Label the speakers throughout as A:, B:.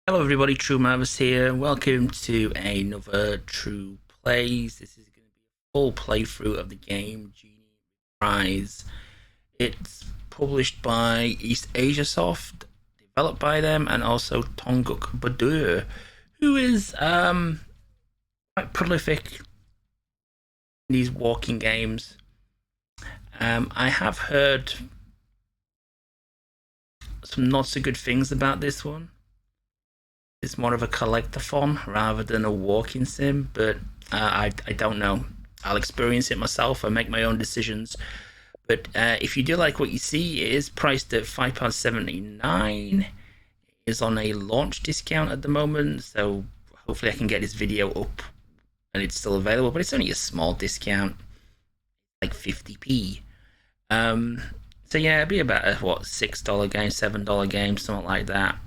A: Hello everybody, True Mavis here. Welcome to another True Plays. This is going to be a full playthrough of the game Genie Reprise. It's published by East Asia Soft, developed by them, and also Tongguk Badur, who is quite prolific in these walking games. I have heard some not so good things about this one. It's more of a collectathon rather than a walking sim, but I don't know. I'll experience it myself. I make my own decisions. But if you do like what you see, it is priced at £5.79. It is on a launch discount at the moment, so hopefully I can get this video up and it's still available. But it's only a small discount, like 50p. So yeah, it'd be about a $6 game, $7 game, something like that.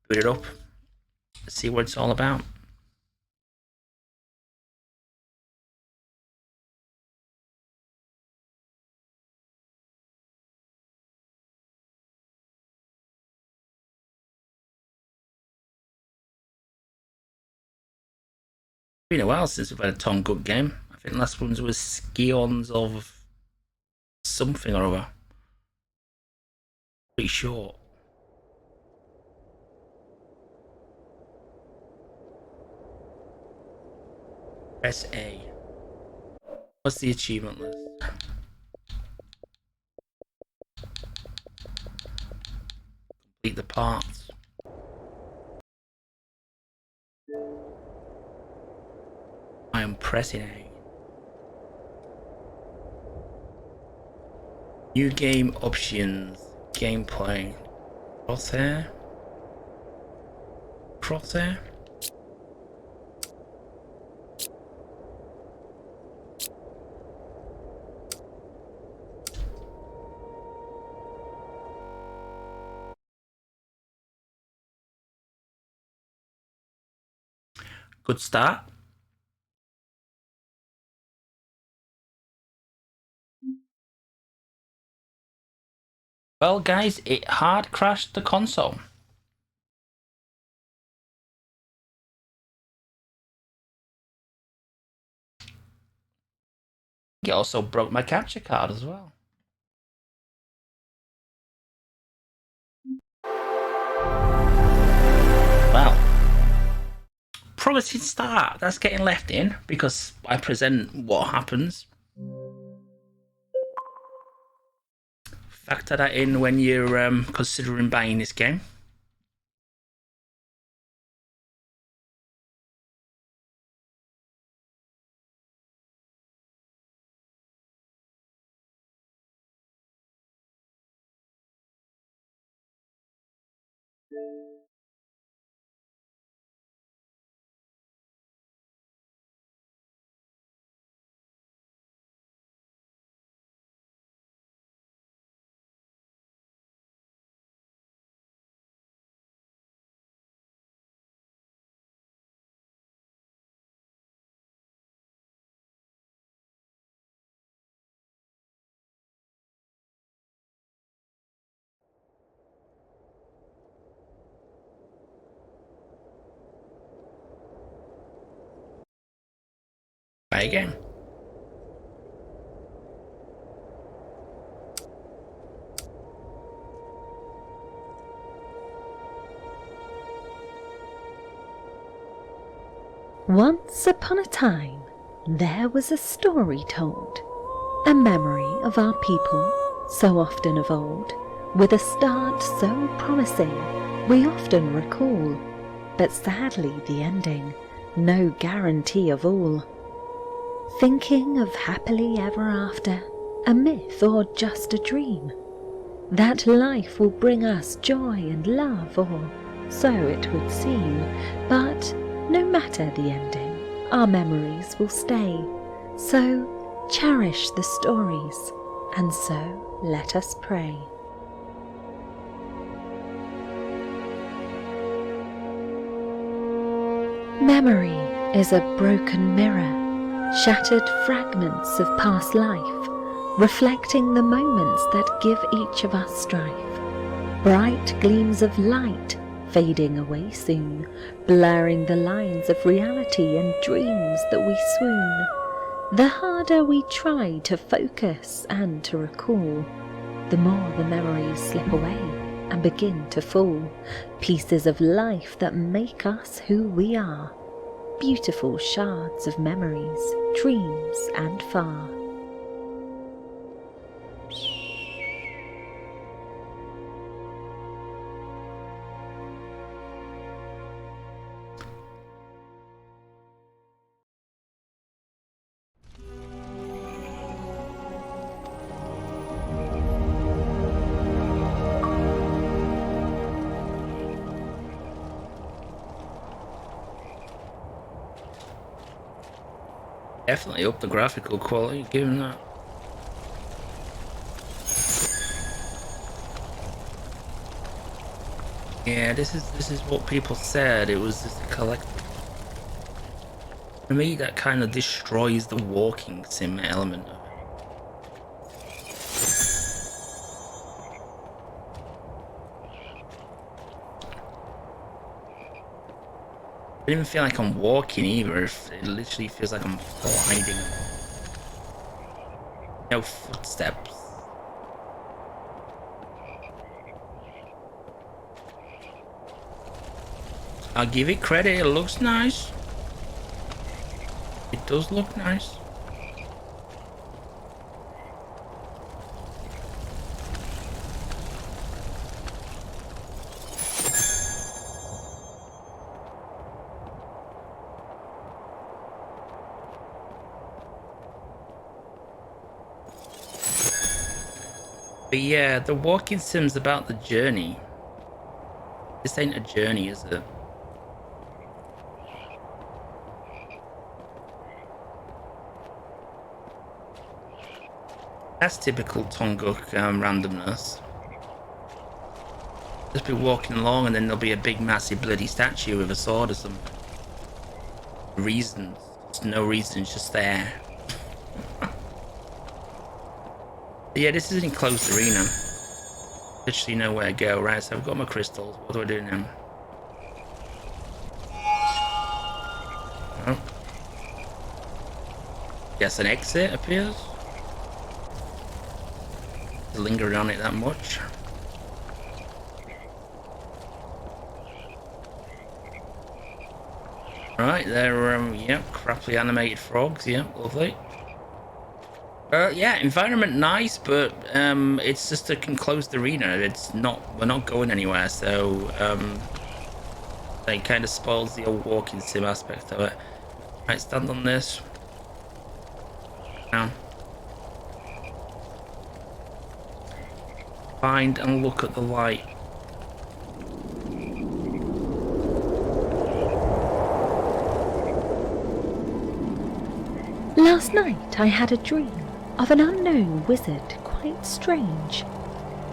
A: Boot it up, see what it's all about. It's been a while since we've had a Tongguk game. I think the last ones was Scions of something or other. Pretty short. Press A. What's the achievement list? Complete the parts. I am pressing A. New game options. Gameplay. Crosshair. Crosshair. Good start. Well, guys, it hard crashed the console. It also broke my capture card as well. Well, promising start. That's getting left in because I present what happens. Factor that in when you're considering buying this game. Try again.
B: Once upon a time, there was a story told, a memory of our people, so often of old, with a start so promising we often recall, but sadly the ending, no guarantee of all. Thinking of happily ever after, a myth or just a dream, that life will bring us joy and love, or so it would seem, but no matter the ending, our memories will stay. So cherish the stories, and so let us pray. Memory is a broken mirror, shattered fragments of past life, reflecting the moments that give each of us strife. bright gleams of light fading away soon, blurring the lines of reality and dreams that we swoon. The harder we try to focus and to recall, the more the memories slip away and begin to fall. Pieces of life that make us who we are, beautiful shards of memories, dreams and far.
A: Definitely up the graphical quality, given that. Yeah, this is what people said. It was just a collectible. For me, that kind of destroys the walking sim element of it. I don't even feel like I'm walking either. It literally feels like I'm gliding. No footsteps. I'll give it credit, it looks nice. It does look nice. But yeah, the walking sim's about the journey. This ain't a journey, is it? That's typical Tonguck randomness. Just be walking along and then there'll be a big massive bloody statue with a sword or something. Reasons. There's no reason, it's just there. Yeah, this is an enclosed arena. Literally nowhere to go. Right, so I've got my crystals. What do I do now? Oh. Guess an exit appears. Lingering on it that much. Right, they're yep, crappily animated frogs. Yep, lovely. Yeah, environment nice, but it's just a enclosed arena. It's not. We're not going anywhere, so it kind of spoils the old walking sim aspect of it. Right, stand on this. Now, find and look at the light.
B: Last night I had a dream of an unknown wizard, quite strange.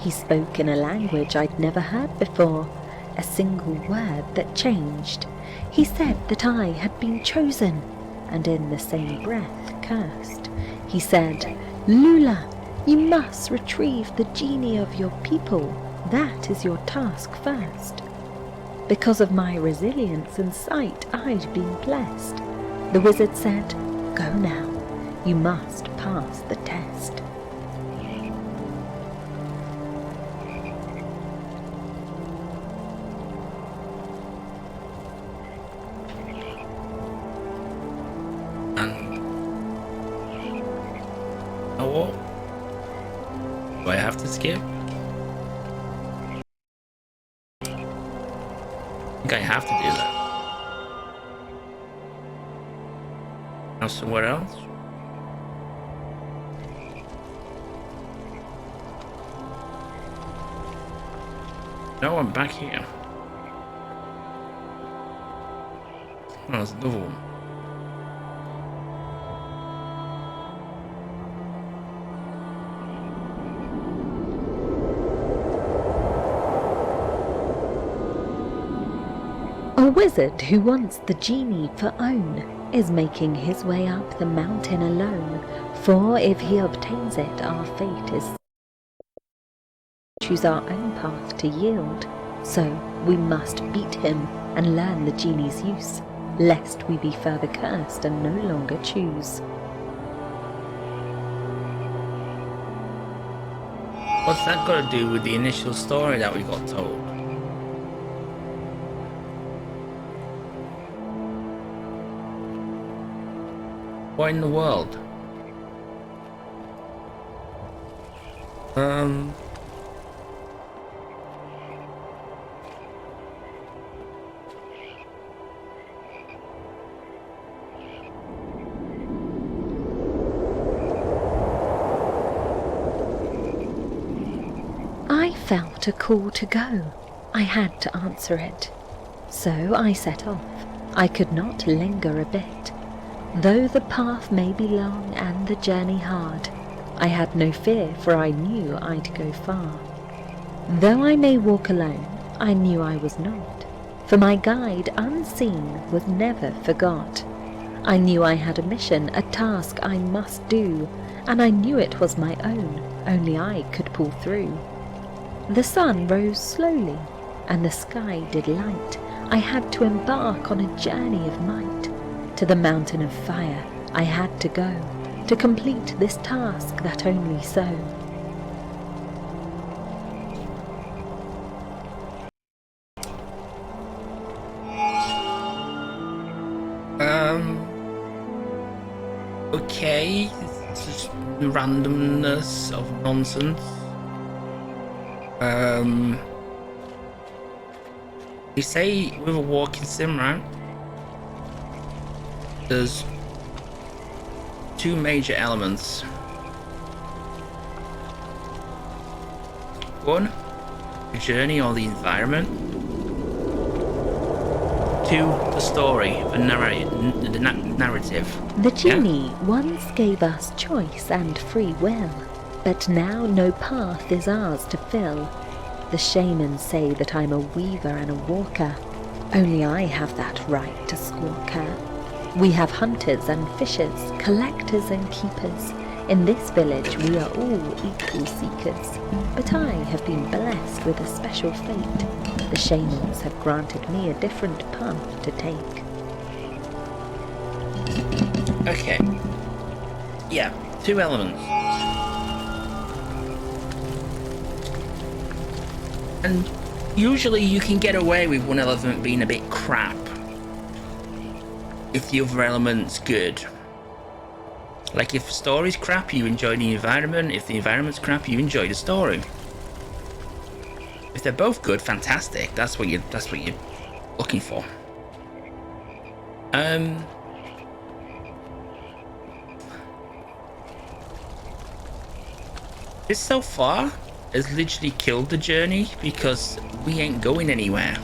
B: He spoke in a language I'd never heard before, a single word that changed. He said that I had been chosen, and in the same breath cursed. He said, "Lula, you must retrieve the genie of your people. That is your task first." Because of my resilience and sight, I'd been blessed. The wizard said, "Go now. You must pass the test."
A: And oh, what? Do I have to skip? I think I have to do that. Now somewhere else? No, I'm back here. Oh, there's another one.
B: A wizard who wants the genie for own is making his way up the mountain alone, for if he obtains it, our fate is choose our own path to yield. So we must beat him and learn the genie's use, lest we be further cursed and no longer choose.
A: What's that got to do with the initial story that we got told? What in the world?
B: I felt a call to go. I had to answer it. So I set off. I could not linger a bit. Though the path may be long and the journey hard, I had no fear, for I knew I'd go far. Though I may walk alone, I knew I was not, for my guide unseen was never forgot. I knew I had a mission, a task I must do, and I knew it was my own, only I could pull through. The sun rose slowly, and the sky did light. I had to embark on a journey of might. To the mountain of fire I had to go, to complete this task that only so.
A: Okay, it's just randomness of nonsense. You say with a walking sim, right? There's two major elements. One, the journey or the environment. Two, the story, the narrative.
B: The genie once gave us choice and free will, but now no path is ours to fill. The shamans say that I'm a weaver and a walker. Only I have that right to squawk her. We have hunters and fishers, collectors and keepers. In this village we are all equal seekers. But I have been blessed with a special fate. The shamans have granted me a different path to take.
A: Okay. Yeah, two elements. And usually you can get away with one element being a bit crap if the other element's good. Like if the story's crap, you enjoy the environment. If the environment's crap, you enjoy the story. If they're both good, fantastic. That's what you're looking for. This so far has literally killed the journey because we ain't going anywhere.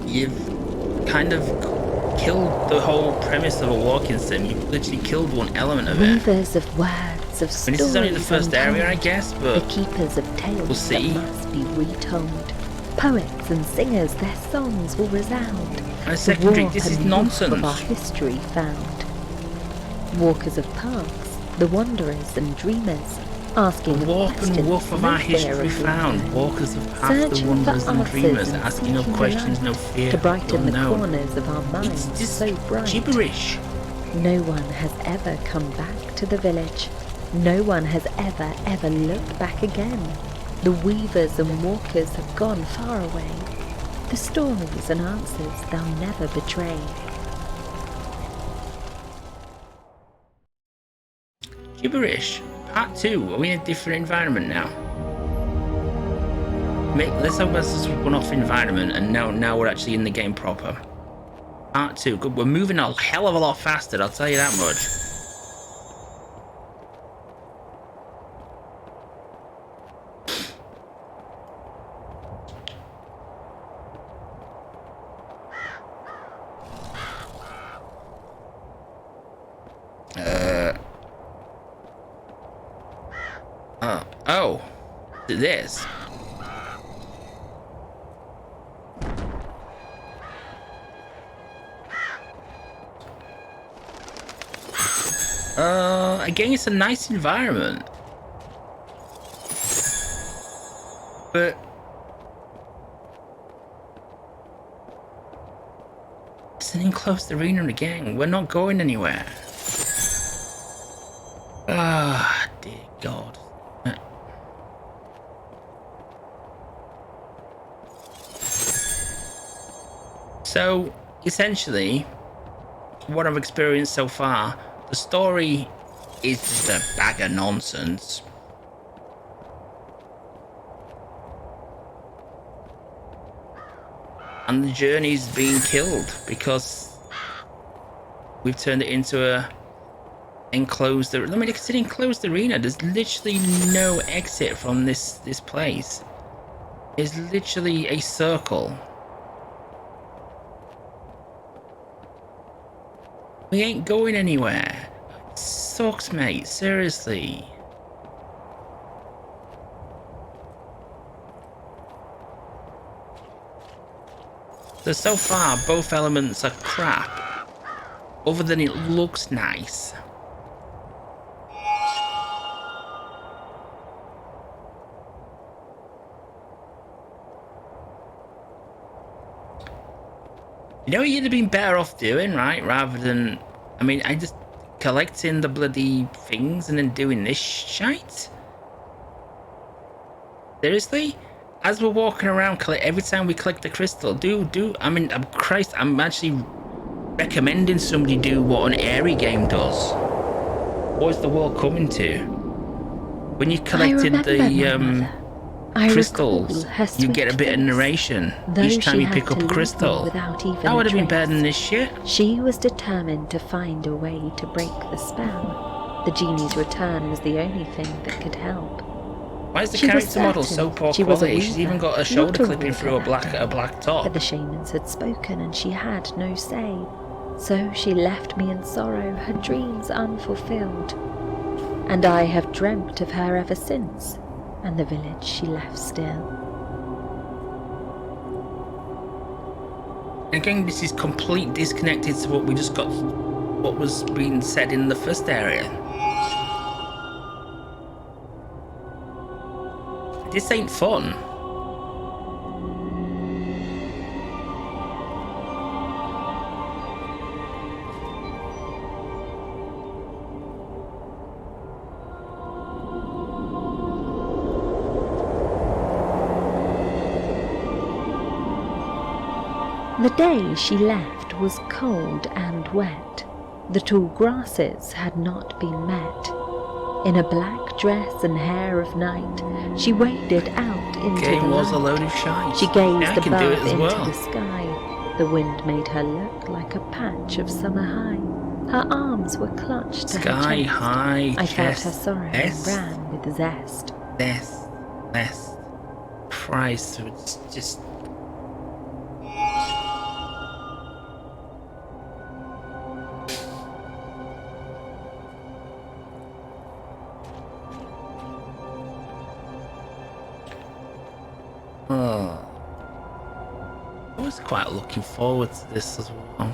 A: You've kind of killed the whole premise of a walking sim. You've literally killed one element of it.
B: Weavers of words, of stories,
A: This is only the first area, I
B: untold.
A: guess,
B: The
A: but
B: keepers of tales
A: we'll see.
B: that must be retold. Poets and singers, their songs will resound.
A: And
B: The
A: secondary,
B: warp
A: this is
B: and woof
A: nonsense.
B: of our history found. Walkers of paths, the wanderers and dreamers, asking
A: The
B: of
A: warp
B: questions,
A: and woof of
B: no
A: our
B: fear
A: history
B: of
A: found.
B: return.
A: Walkers of paths, the
B: Searching for
A: wanderers and
B: answers
A: dreamers,
B: and
A: asking of
B: seeking
A: questions,
B: the
A: no
B: light
A: fear.
B: to brighten the
A: unknown.
B: corners of our minds
A: It's just
B: so bright.
A: gibberish.
B: No one has ever come back to the village. No one has ever looked back again. The weavers and walkers have gone far away. The stories and answers they'll never betray.
A: Gibberish. Part 2. Are we in a different environment now? Let's hope that's just a one-off environment and now we're actually in the game proper. Part 2. Good. We're moving a hell of a lot faster, I'll tell you that much. Oh, this. Again, it's a nice environment. But it's an enclosed arena again. We're not going anywhere. Ah, dear God. So, essentially, what I've experienced so far, the story is just a bag of nonsense. And the journey's being killed because we've turned it into a enclosed. I mean, it's an enclosed arena. There's literally no exit from this place. It's literally a circle. We ain't going anywhere. It sucks, mate. Seriously. So far, both elements are crap. Other than it looks nice. You know what you'd have been better off doing, right? Rather than... I mean, I just... collecting the bloody things and then doing this shite? Seriously? As we're walking around, every time we collect the crystal, I mean, Christ, I'm actually recommending somebody do what an Airy game does. What is the world coming to? When you collected the crystals, you get a bit of narration each time you pick up a crystal. That would have been better than this shit.
B: She was determined to find a way to break the spell. The genie's return was the only thing that could help.
A: Why is the character model so poor quality? She's even got a shoulder clipping through a black top.
B: But the shamans had spoken and she had no say. So she left me in sorrow, her dreams unfulfilled. And I have dreamt of her ever since, and the village she left still.
A: Again, this is complete disconnected to what we just got, what was being said in the first area. This ain't fun.
B: The day she left was cold and wet. The tall grasses had not been met. In a black dress and hair of night, she waded out into the light.
A: A load of shite.
B: She gazed above into the sky. The wind made her look like a patch of summer high. Her arms were clutched to her chest.
A: Sky high.
B: I felt her sorrow and ran with zest.
A: Christ, it's just... I was quite looking forward to this as well.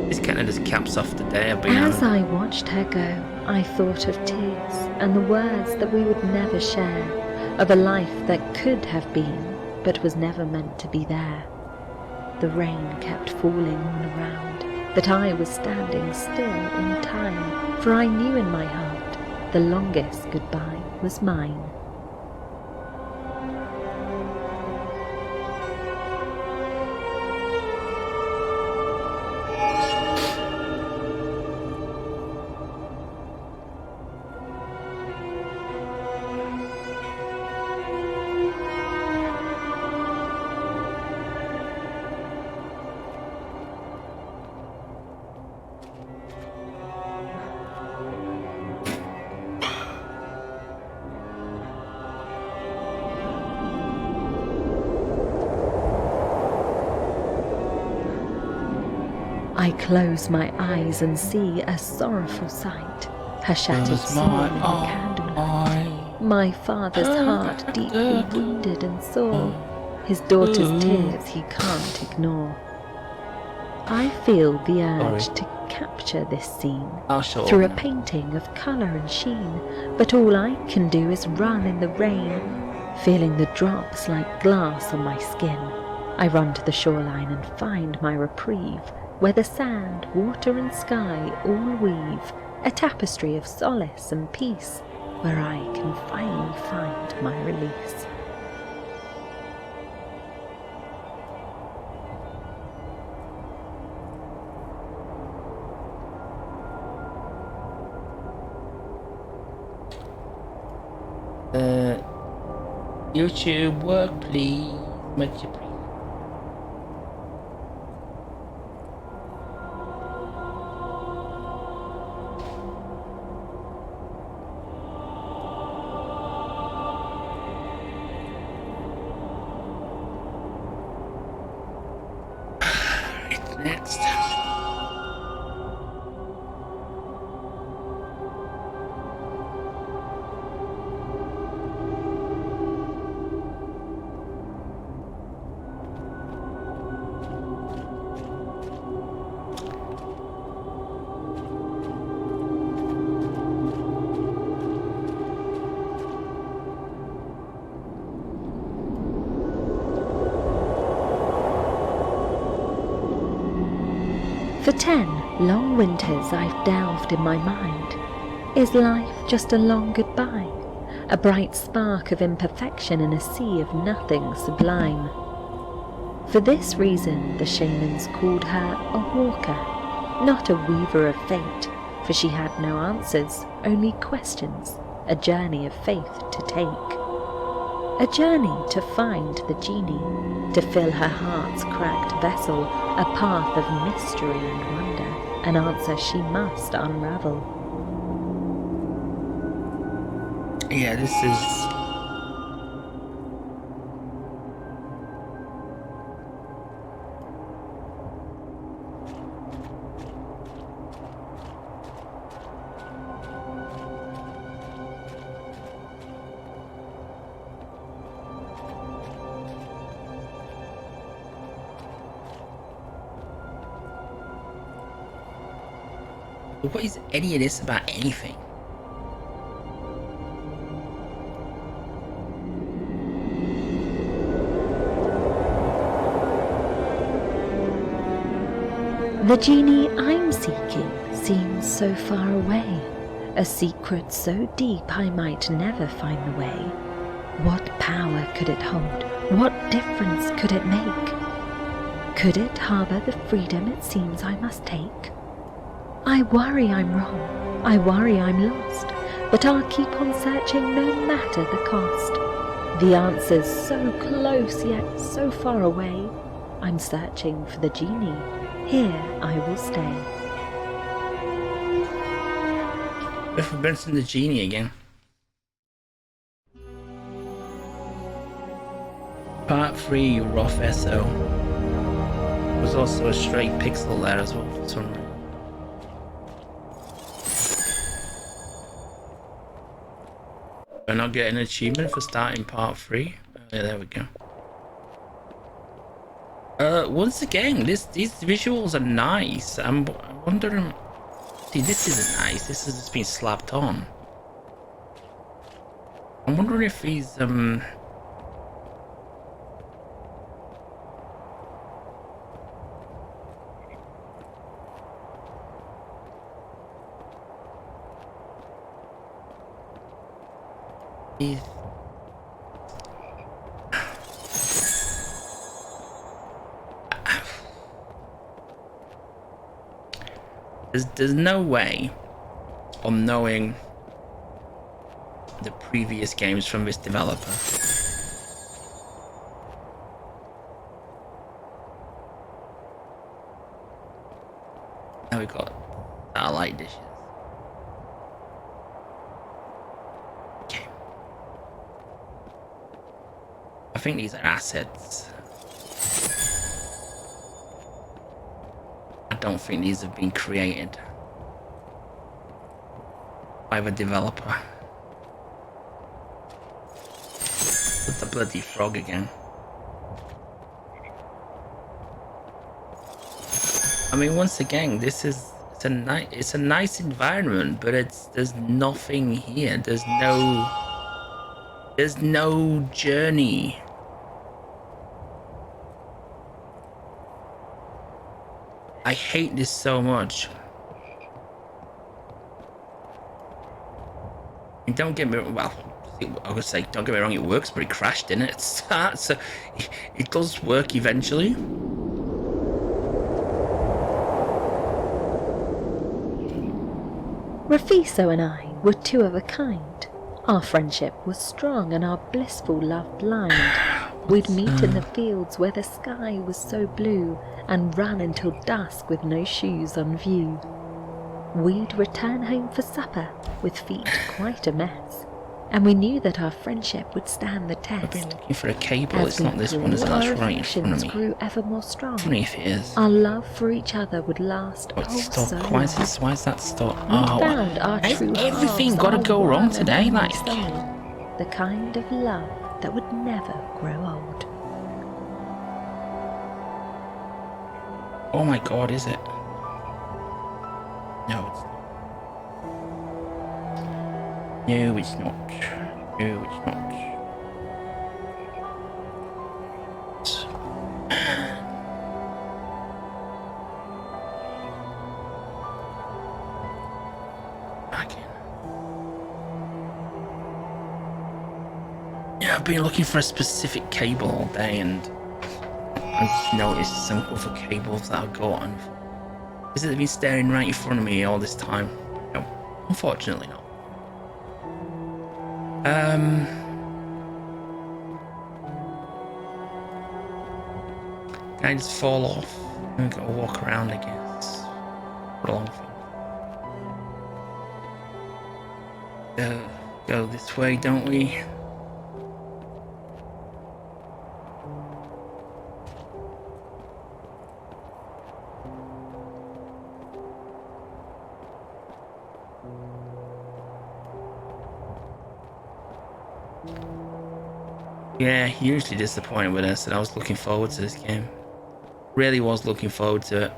A: This kind of just caps off the day I've been
B: As I watched her go, I thought of tears and the words that we would never share, of a life that could have been, but was never meant to be there. The rain kept falling all around, but I was standing still in time, for I knew in my heart the longest goodbye was mine. I close my eyes and see a sorrowful sight, her shattered
A: Close
B: soul
A: my
B: in the candlelight. My father's heart deeply wounded and sore, his daughter's tears he can't ignore. I feel the urge to capture this scene through a painting of colour and sheen, but all I can do is run in the rain, feeling the drops like glass on my skin. I run to the shoreline and find my reprieve, where the sand, water and sky all weave a tapestry of solace and peace, where I can finally find my release.
A: YouTube work, please. Much appreciated. Next.
B: For 10 long winters I've delved in my mind. Is life just a long goodbye? A bright spark of imperfection in a sea of nothing sublime? For this reason the shamans called her a walker, not a weaver of fate, for she had no answers, only questions, a journey of faith to take. A journey to find the genie, to fill her heart's cracked vessel, a path of mystery and wonder, an answer she must unravel.
A: Yeah, this is... What is any of this about anything?
B: The genie I'm seeking seems so far away, a secret so deep I might never find the way. What power could it hold? What difference could it make? Could it harbour the freedom it seems I must take? I worry I'm wrong, I worry I'm lost, but I'll keep on searching no matter the cost. The answer's so close yet so far away. I'm searching for the genie, here I will stay.
A: If we're Benson the genie again. Part 3 Rough SO. There's also a straight pixel there as well for some reason. Do I not get an achievement for starting part 3? Oh, yeah, there we go. Once again, these visuals are nice. I'm wondering... See, this isn't nice. This has just been slapped on. I'm wondering if he's, There's no way of knowing the previous games from this developer. Now we've got satellite dishes. Okay. I think these are assets. I don't think these have been created by the developer. With the bloody frog again. I mean, once again, it's a nice environment, but there's nothing here. There's no journey. I hate this so much. And don't get me well. I would say, don't get me wrong, it works, but it crashed, didn't it? It starts, so it does work eventually.
B: Rafiso and I were two of a kind. Our friendship was strong and our blissful love blind. We'd meet in the fields where the sky was so blue and run until dusk with no shoes on view. We'd return home for supper with feet quite a mess, and we knew that our friendship would stand the test.
A: I've been looking for a cable. It's not this one, is it? That's right in front of me.
B: Grew ever more strong.
A: Funny if it is.
B: Our love for each other would last
A: Stop.
B: so
A: Why
B: long.
A: is that stop?
B: We found our true
A: everything
B: halves,
A: got to
B: our
A: go wrong
B: one
A: today,
B: and
A: like.
B: only soul. The kind of love that would never grow old.
A: Oh my God, is it? No, it's not. No, it's not. No, it's not. Back in. Yeah, I've been looking for a specific cable all day, and I've noticed some other cables that I've got on. Has it been staring right in front of me all this time? No, unfortunately not. Can I just fall off? I'm gonna walk around, I guess. For a long thing. Go this way, don't we? Yeah, hugely disappointed with this, and I was looking forward to this game. Really was looking forward to it.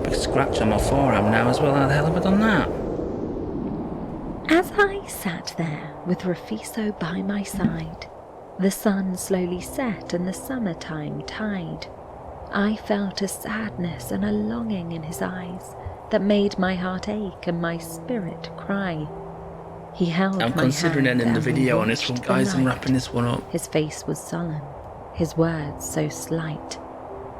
A: Big scratch on my forearm now as well. How the hell have I done that?
B: As I sat there with Rafiso by my side, the sun slowly set and the summertime tide. I felt a sadness and a longing in his eyes that made my heart ache and my spirit cry. He held
A: I'm
B: my
A: considering
B: hand
A: ending the
B: and we
A: video on this one,
B: watched the
A: guys. I'm
B: night.
A: wrapping this one up.
B: His face was sullen, his words so slight.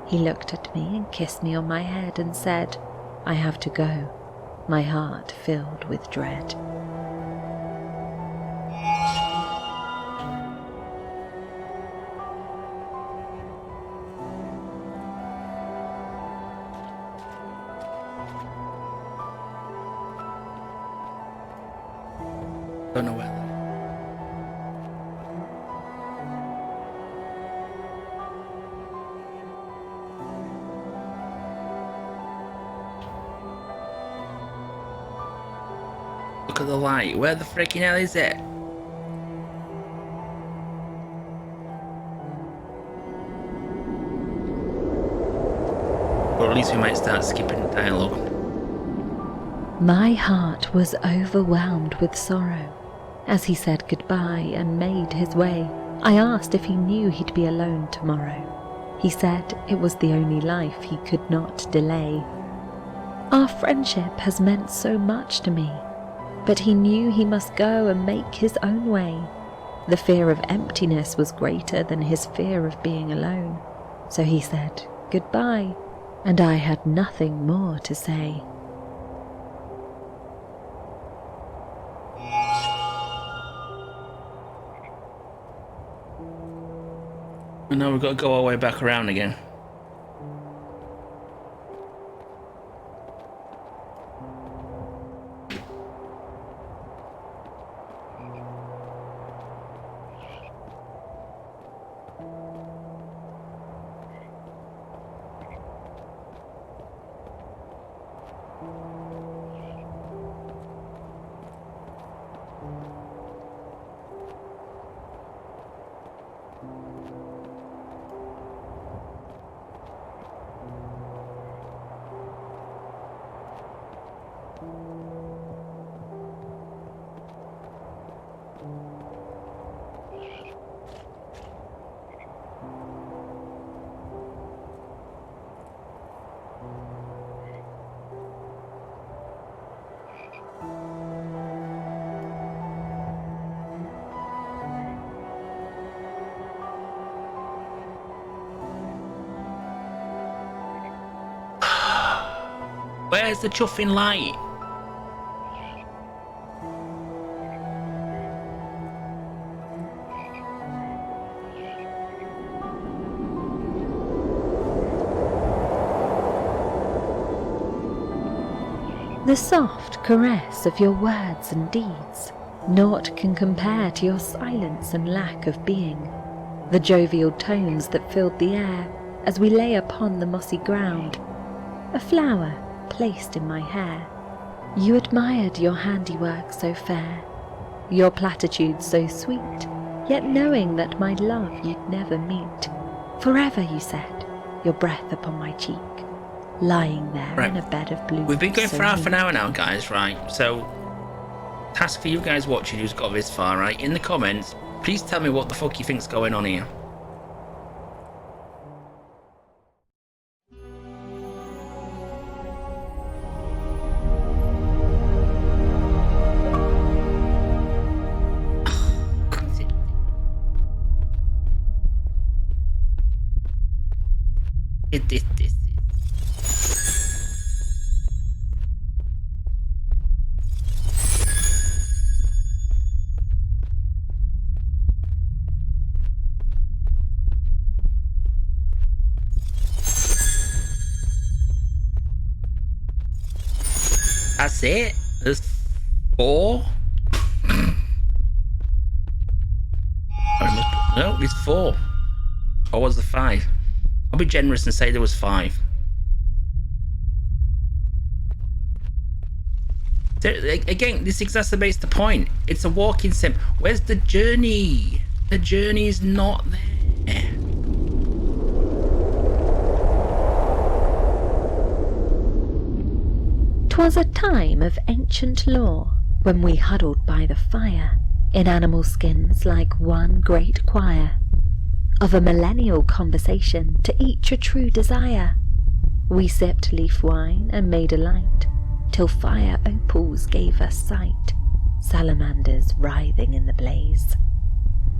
B: He looked at me and kissed me on my head and said, "I have to go," my heart filled with dread.
A: Don't know where. Look at the light. Where the freaking hell is it? Or at least we might start skipping the dialogue.
B: My heart was overwhelmed with sorrow. As he said goodbye and made his way, I asked if he knew he'd be alone tomorrow. He said it was the only life he could not delay. Our friendship has meant so much to me, but he knew he must go and make his own way. The fear of emptiness was greater than his fear of being alone. So he said goodbye, and I had nothing more to say.
A: And now we've got to go our way back around again. Where's the chuffing light?
B: The soft caress of your words and deeds, naught can compare to your silence and lack of being. The jovial tones that filled the air as we lay upon the mossy ground, a flower placed in my hair. You admired your handiwork so fair, your platitudes so sweet, yet knowing that my love you'd never meet. Forever, you said, your breath upon my cheek, lying there in a bed of blue.
A: We've been going
B: so
A: for half an
B: neat.
A: hour now, guys, right? So, task for you guys watching who's got this far, right? In the comments, please tell me what the fuck you think's going on here. This. That's it? There's 4? No, there's 4. Or was there 5? I'll be generous and say there was 5. Again, this exacerbates the point. It's a walking sim. Where's the journey? The journey is not there.
B: 'Twas a time of ancient lore, when we huddled by the fire, in animal skins like one great choir, of a millennial conversation to each a true desire. We sipped leaf wine and made a light, till fire opals gave us sight, salamanders writhing in the blaze.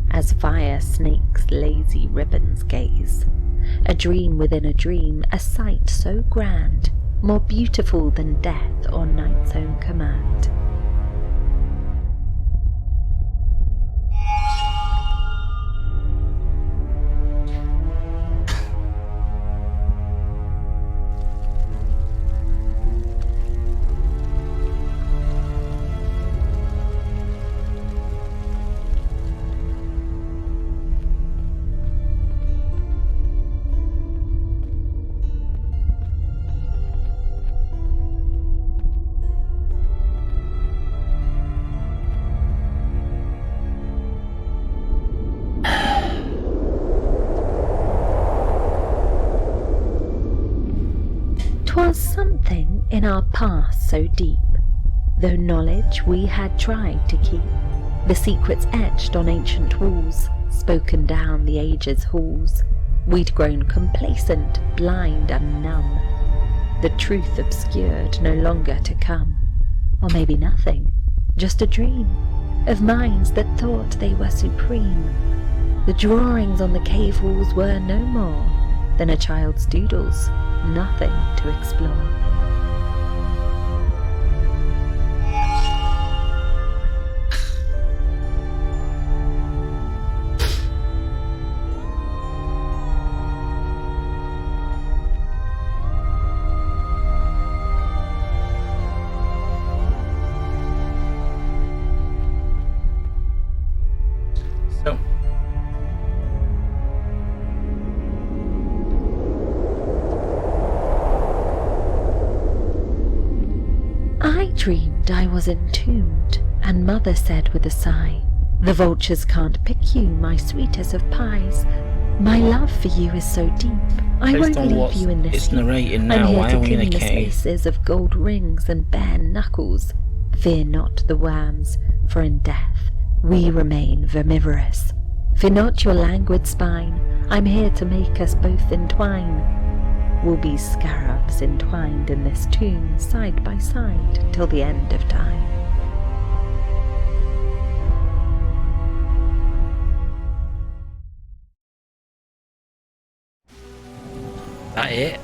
B: As fire snakes lazy ribbons gaze, a dream within a dream, a sight so grand, more beautiful than death or night's own command. Was something in our past so deep, though knowledge we had tried to keep, the secrets etched on ancient walls, spoken down the ages' halls, we'd grown complacent, blind and numb, the truth obscured, no longer to come. Or maybe nothing, just a dream, of minds that thought they were supreme. The drawings on the cave walls were no more than a child's doodles, nothing to explore.
A: So,
B: I dreamed I was entombed, and Mother said with a sigh, "The vultures can't pick you, my sweetest of pies. My love for you is so deep, I
A: Based
B: won't
A: on
B: leave
A: what
B: you in this
A: it's
B: heap.
A: narrating
B: I'm
A: now,
B: here
A: why
B: to
A: are we in a
B: clean the
A: cave?
B: spaces of gold rings and bare knuckles. Fear not the worms, for in death we remain vermivorous. Fear not your languid spine, I'm here to make us both entwine. We'll be scarabs entwined in this tomb, side by side, till the end of time."
A: That it?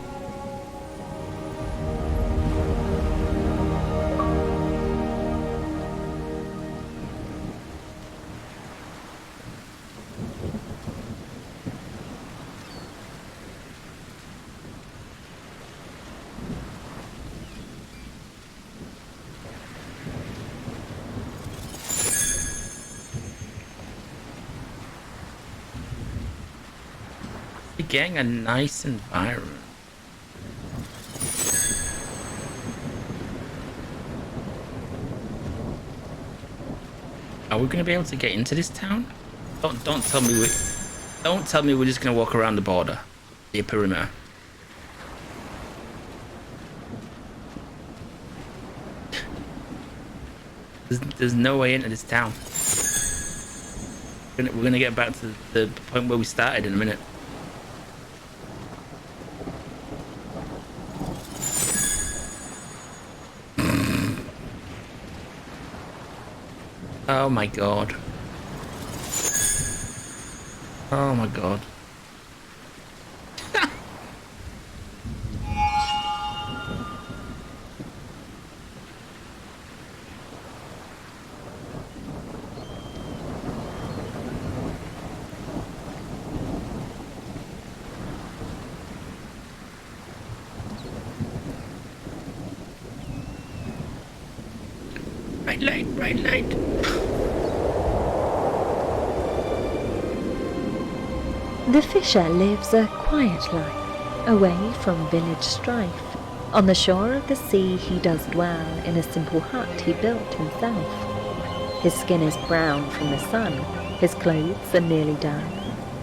A: You're getting a nice environment. Are we gonna be able to get into this town? Don't tell me we're just gonna walk around the border, the perimeter. There's no way into this town. We're gonna get back to the point where we started in a minute. Oh my god. Oh my god. Bright light, bright light.
B: The fisher lives a quiet life, away from village strife. On the shore of the sea he does dwell, in a simple hut he built himself. His skin is brown from the sun, his clothes are nearly done.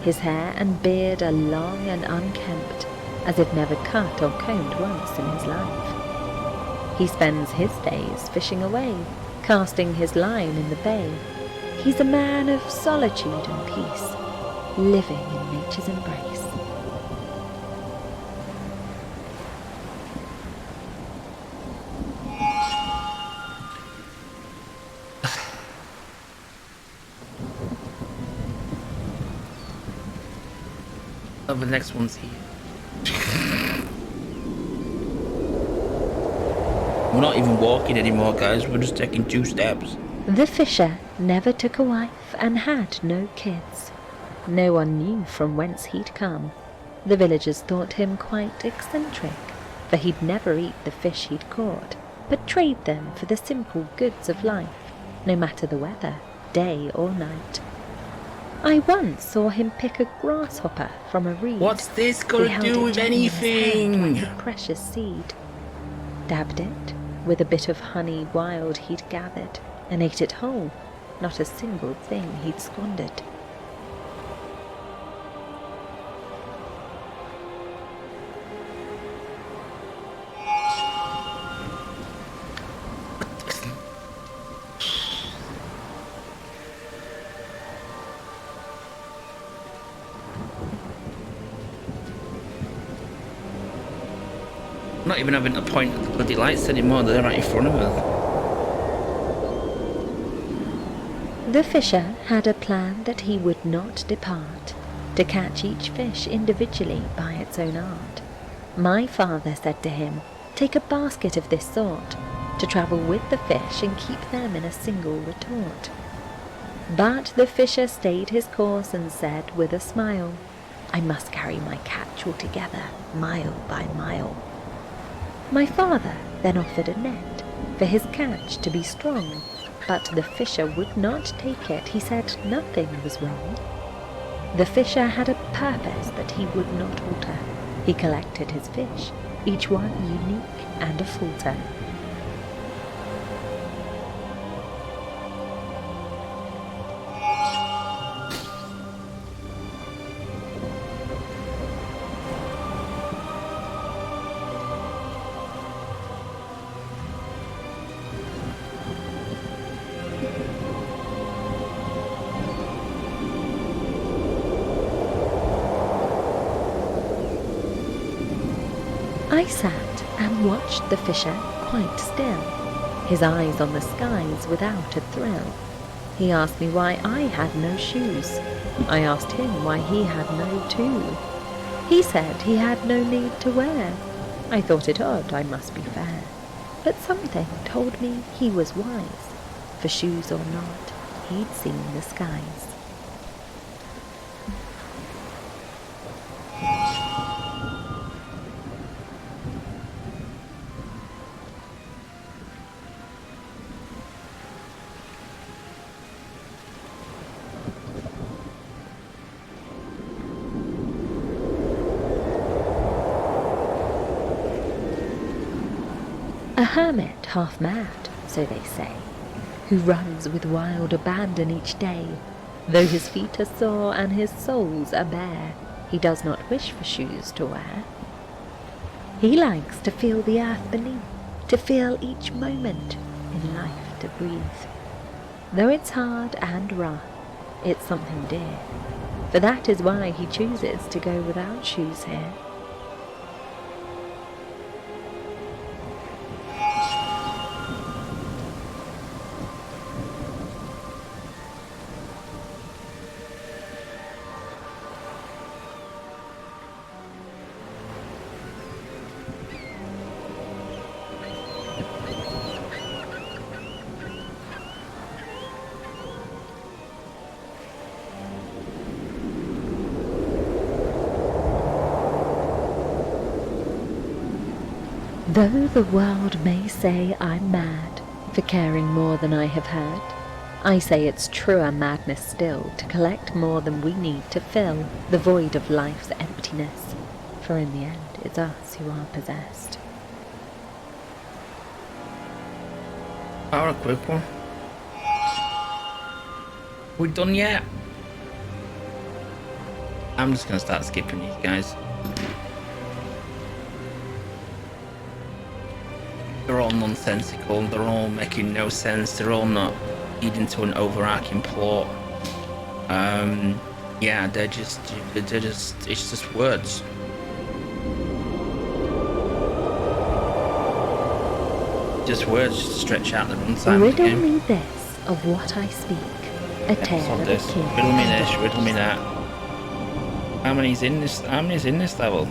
B: His hair and beard are long and unkempt, as if never cut or combed once in his life. He spends his days fishing away, casting his line in the bay. He's a man of solitude and peace, living in nature's embrace.
A: Oh, the next one's here. We're not even walking anymore, guys. We're just taking 2 steps.
B: The fisher never took a wife and had no kids. No one knew from whence he'd come. The villagers thought him quite eccentric, for he'd never eat the fish he'd caught, but trade them for the simple goods of life, no matter the weather, day or night. I once saw him pick a grasshopper from a reed.
A: What's this
B: He
A: got to
B: held
A: do
B: it
A: with
B: gently in his hand
A: anything?
B: like a precious seed, dabbed it with a bit of honey wild he'd gathered, and ate it whole, not a single thing he'd squandered.
A: I'm not even having to point at the bloody lights anymore. They're right in front of us.
B: The fisher had a plan that he would not depart, to catch each fish individually by its own art. My father said to him, "Take a basket of this sort, to travel with the fish and keep them in a single retort." But the fisher stayed his course and said with a smile, "I must carry my catch altogether, mile by mile." My father then offered a net for his catch to be strong, but the fisher would not take it. He said nothing was wrong. The fisher had a purpose that he would not alter. He collected his fish, each one unique and a falter. I sat and watched the fisher quite still, his eyes on the skies without a thrill. He asked me why I had no shoes. I asked him why he had no too. He said he had no need to wear. I thought it odd, I must be fair, but something told me he was wise, for shoes or not, he'd seen the skies. A hermit half mad, so they say, who runs with wild abandon each day. Though his feet are sore and his soles are bare, he does not wish for shoes to wear. He likes to feel the earth beneath, to feel each moment in life to breathe. Though it's hard and rough, it's something dear, for that is why he chooses to go without shoes here. Though the world may say I'm mad for caring more than I have heard, I say it's truer madness still to collect more than we need to fill the void of life's emptiness, for in the end it's us who are possessed.
A: Oh, a quick one. We done yet? I'm just gonna start skipping these guys. They're all nonsensical, they're all making no sense, they're all not leading to an overarching plot. Yeah, it's just words. Just words just to stretch out the runtime of the
B: Riddle
A: game.
B: me this of what I speak, a tale of a king.
A: Riddle me this, riddle me that. How many's in this level?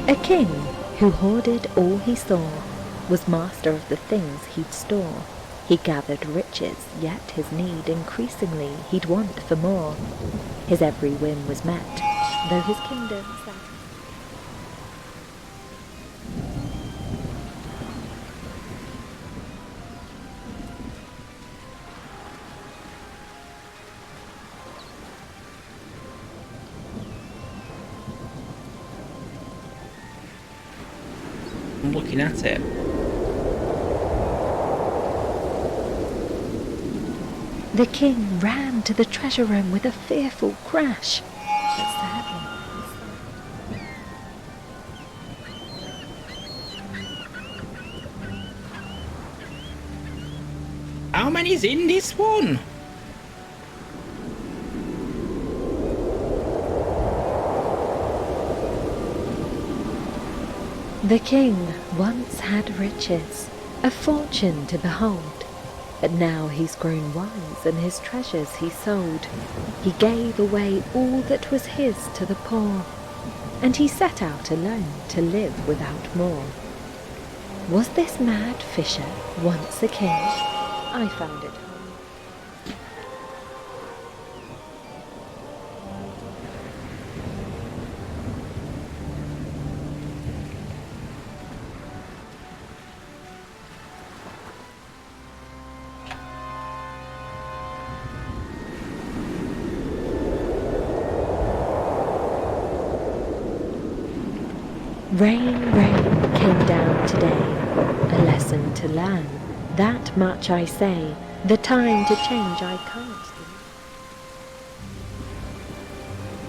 B: A king who hoarded all he saw, was master of the things he'd store. He gathered riches, yet his need increasingly he'd want for more. His every whim was met, though his kingdom sat.
A: I'm looking at it.
B: The king ran to the treasure room with a fearful crash. But sadly,
A: How many's in this one?
B: the king once had riches, a fortune to behold. But now he's grown wise and his treasures he sold. He gave away all that was his to the poor, and he set out alone to live without more. Was this mad fisher once a king? I found it hard. Rain, rain came down today, a lesson to learn. That much I say, the time to change I can't do.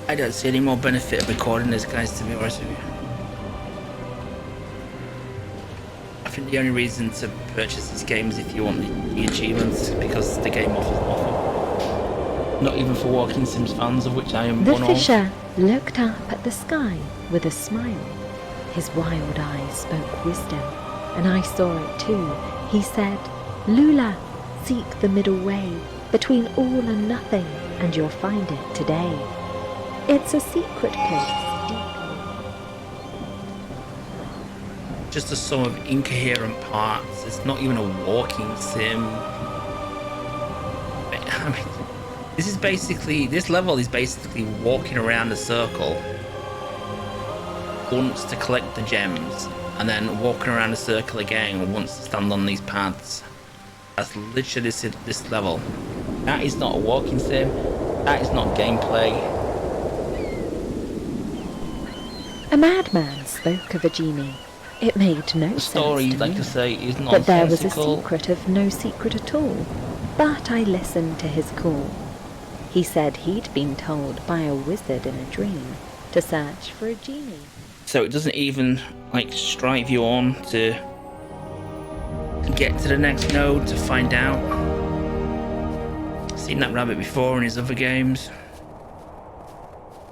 A: I don't see any more benefit of recording this, guys, to be honest with you. I think the only reason to purchase this game is if you want the achievements, because the game offers nothing. Not even for Walking Sims fans, of which I am
B: The
A: one of.
B: fisher looked up at the sky with a smile. His wild eyes spoke wisdom, and I saw it too. He said, "Lula, seek the middle way between all and nothing, and you'll find it today. It's a secret place deeply."
A: Just a sum of incoherent parts. It's not even a walking sim. I mean, this level is basically walking around a circle once to collect the gems, and then walking around a circle again once to stand on these paths. That's literally this level. That is not a walking sim. That is not gameplay.
B: A madman spoke of a genie. It made no
A: The
B: sense
A: story,
B: to
A: like
B: me.
A: I say, is
B: But there was a
A: nonsensical.
B: secret of no secret at all. But I listened to his call. He said he'd been told by a wizard in a dream to search for a genie.
A: So it doesn't even like strive you on to get to the next node to find out. Seen that rabbit before in his other games.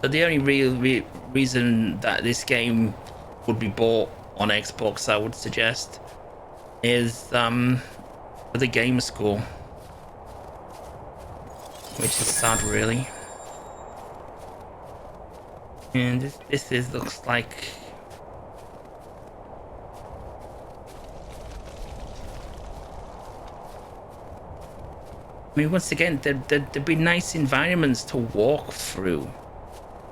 A: But the only real reason that this game would be bought on Xbox, I would suggest, is for the gamer score, which is sad, really. And this looks like. I mean, once again, there'd be nice environments to walk through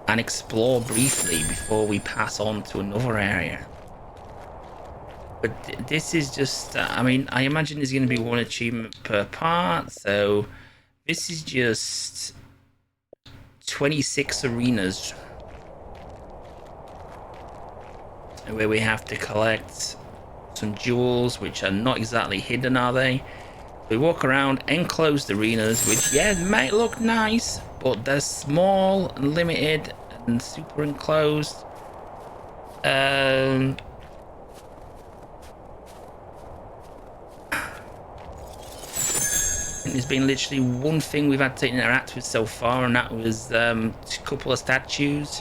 A: and explore briefly before we pass on to another area. But this is just, I mean, I imagine there's going to be one achievement per part, so this is just 26 arenas where we have to collect some jewels, which are not exactly hidden, are they? We walk around enclosed arenas, which, yeah, might look nice, but they're small and limited and super enclosed. There's been literally one thing we've had to interact with so far, and that was a couple of statues.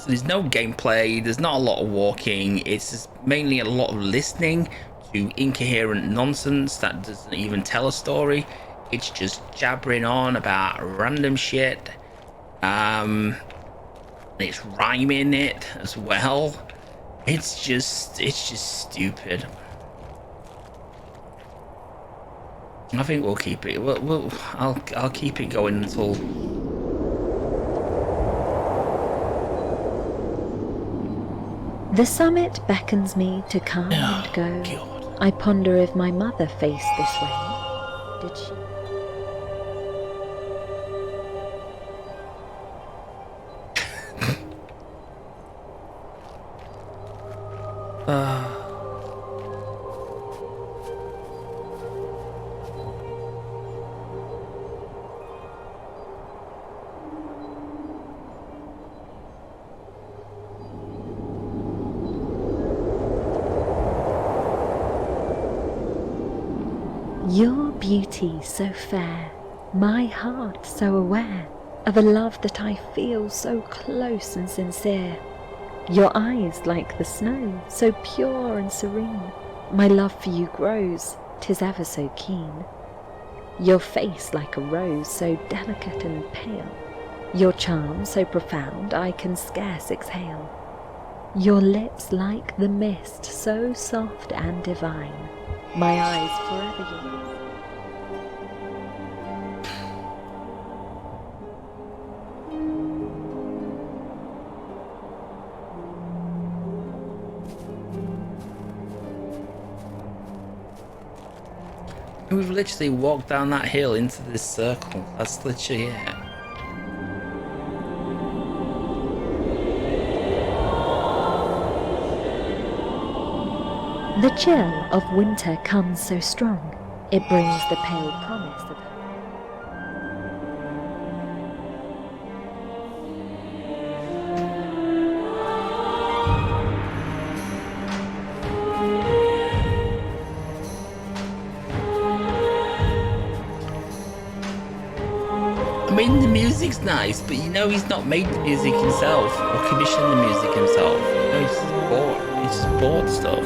A: So there's no gameplay, there's not a lot of walking, it's just mainly a lot of listening to incoherent nonsense that doesn't even tell a story. It's just jabbering on about random shit. It's rhyming it as well. It's just stupid. I think we'll keep it. I'll keep it going until.
B: The summit beckons me to come and go.
A: God.
B: I ponder if my mother faced this way. Did she? Your beauty so fair, my heart so aware of a love that I feel so close and sincere. Your eyes like the snow, so pure and serene, my love for you grows, 'tis ever so keen. Your face like a rose, so delicate and pale, your charm so profound I can scarce exhale. Your lips like the mist, so soft and divine, my eyes forever yours.
A: We've literally walked down that hill into this circle. That's literally it.
B: The chill of winter comes so strong, it brings the pale promise of
A: I mean, the music's nice, but you know he's not made the music himself or commissioned the music himself. You know, he's just bought stuff.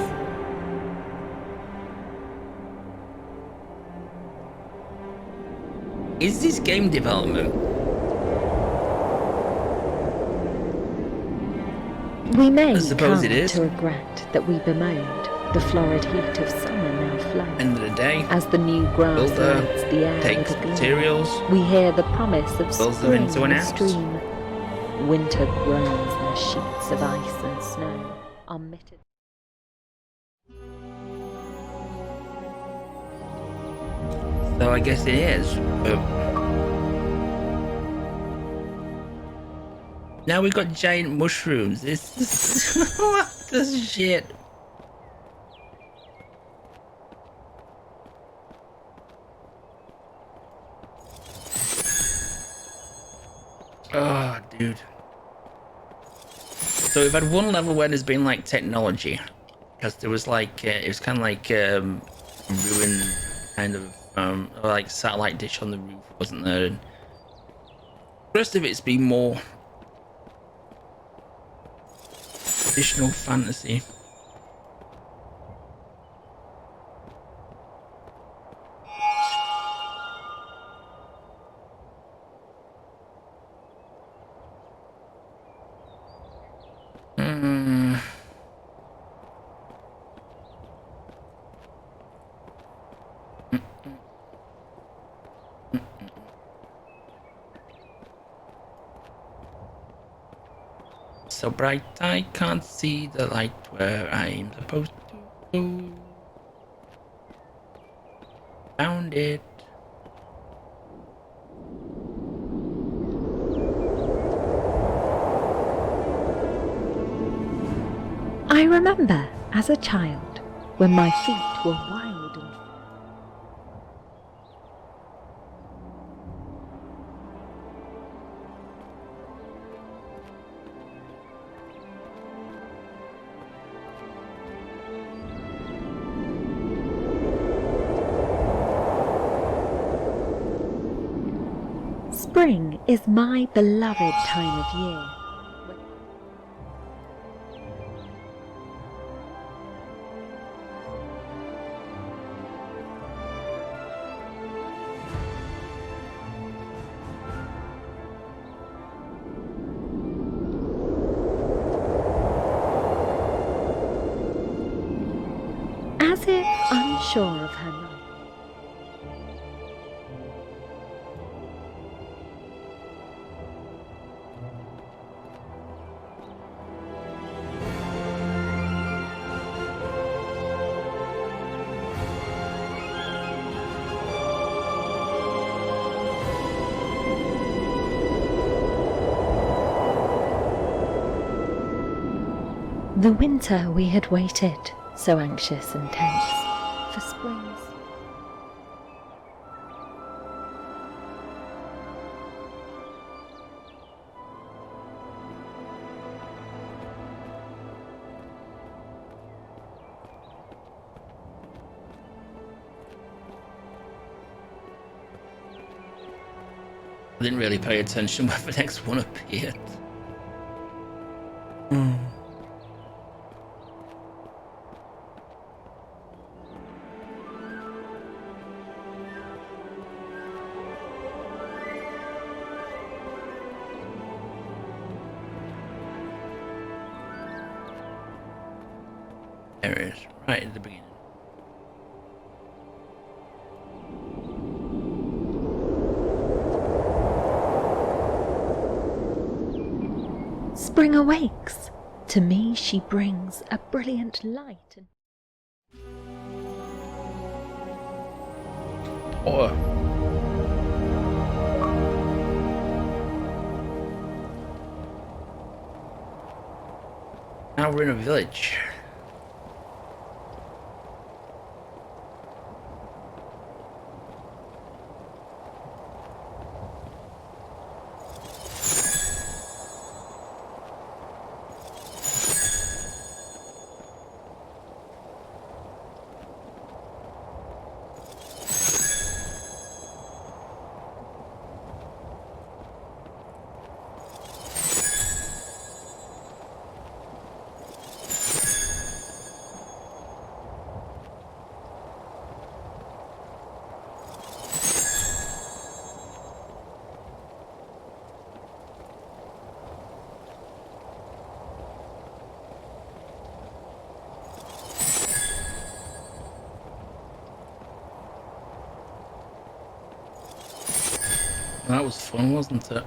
A: Is this game development?
B: We may
A: I suppose
B: come
A: it is.
B: to regret that we bemoaned the florid heat of summer now flown.
A: End of the day,
B: As the new grass
A: builder
B: lights the air
A: takes
B: with a gleam,
A: materials,
B: we hear the promise of
A: builds them
B: spring
A: into an
B: in the
A: house.
B: stream. Winter groans in the sheets of ice and snow. are mitted.
A: So I guess it is. Now we got giant mushrooms. This is what the shit. Oh, dude. So we've had one level where there's been like technology, because there was like it was kind of like ruined kind of like satellite dish on the roof, wasn't there? And the rest of it's been more traditional fantasy. So bright I can't see the light where I'm supposed to go. Found it.
B: I remember as a child when my feet were wild and spring is my beloved time of year. As if unsure of her life. The winter we had waited, so anxious and tense, for springs.
A: I didn't really pay attention when the next one appeared. There it is, right at the beginning.
B: Spring awakes. To me she brings a brilliant light.
A: Oh. Now we're in a village. That was fun, wasn't it?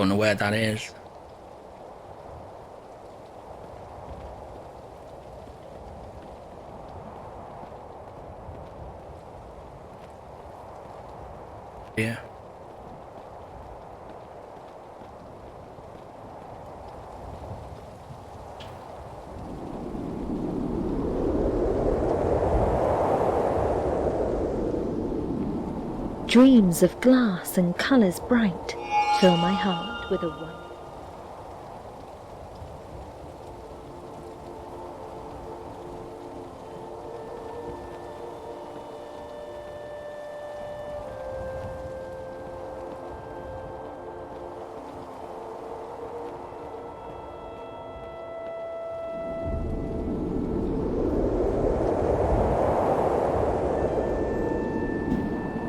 A: don't know where that is. Yeah.
B: Dreams of glass and colours bright fill my heart with a wonder.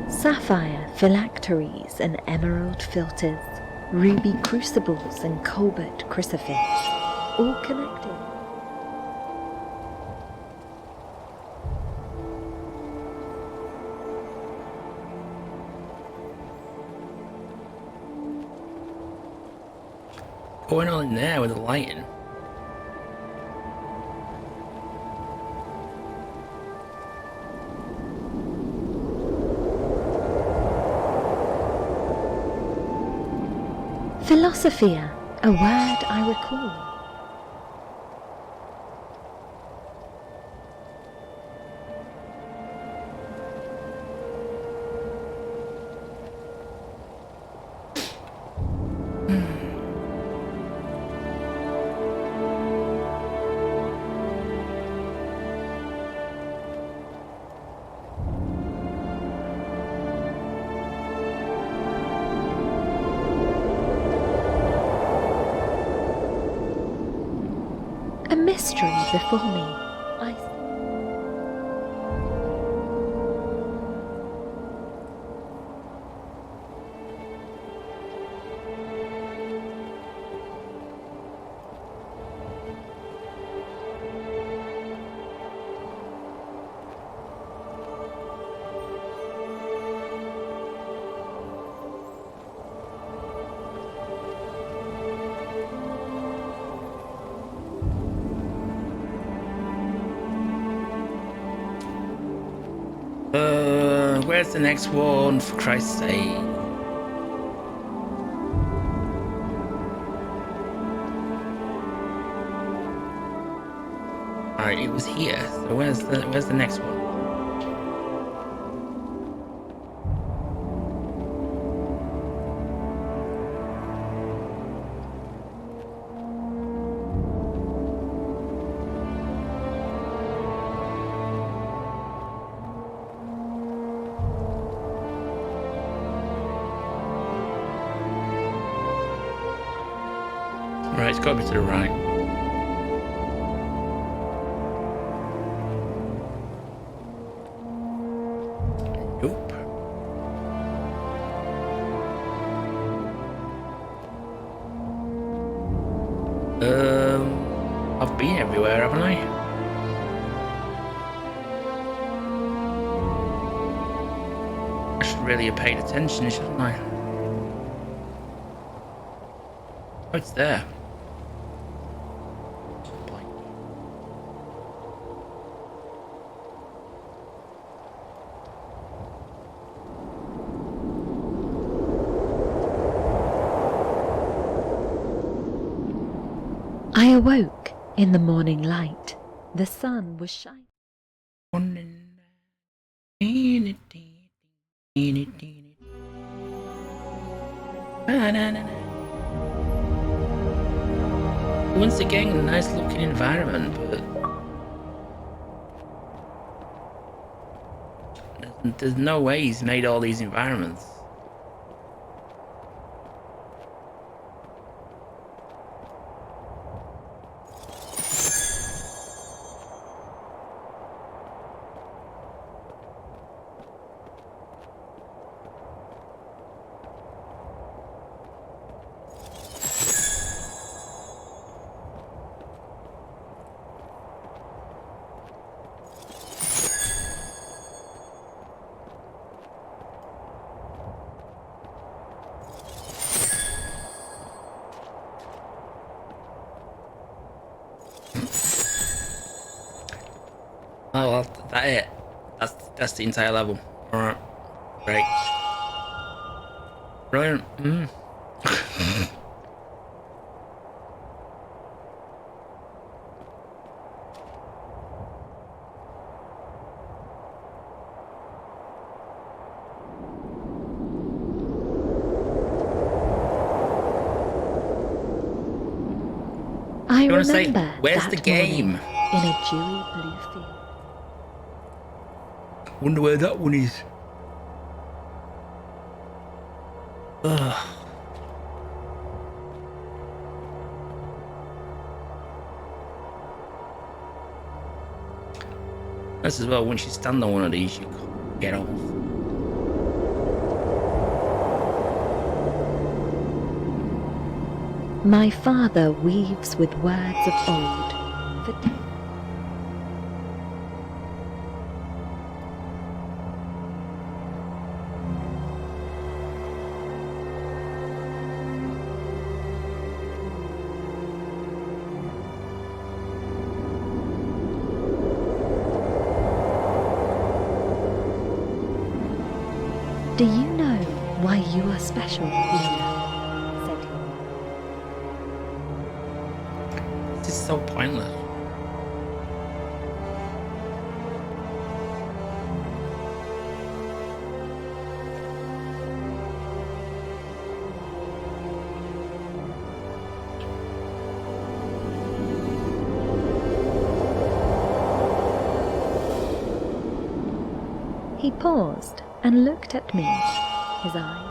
B: Sapphire phylacteries and emerald filters, ruby crucibles and cobalt crucifix, all connected.
A: Going on in there with the lighting.
B: Philosophia, a word I recall. A mystery before me.
A: Where's the next one, for Christ's sake? Alright, it was here. So where's the next one? Right, it's got to be to the right. Nope. I've been everywhere, haven't I? I should really have paid attention, shouldn't I? Oh, it's there.
B: I awoke in the morning light. The sun was shining.
A: Once again, a nice looking environment, but there's no way he's made all these environments. Oh, well, that it. That's the entire level. All right, great, brilliant.
B: I
A: You want to say,
B: remember
A: where's
B: that
A: the game?
B: morning in a dewy blue field.
A: Wonder where that one is. Ugh. This as well, once you stand on one of these, you can't get off.
B: My father weaves with words of old. Do you know why you are special, Luna? Said he.
A: This is so pointless.
B: He paused and looked at me, his eyes.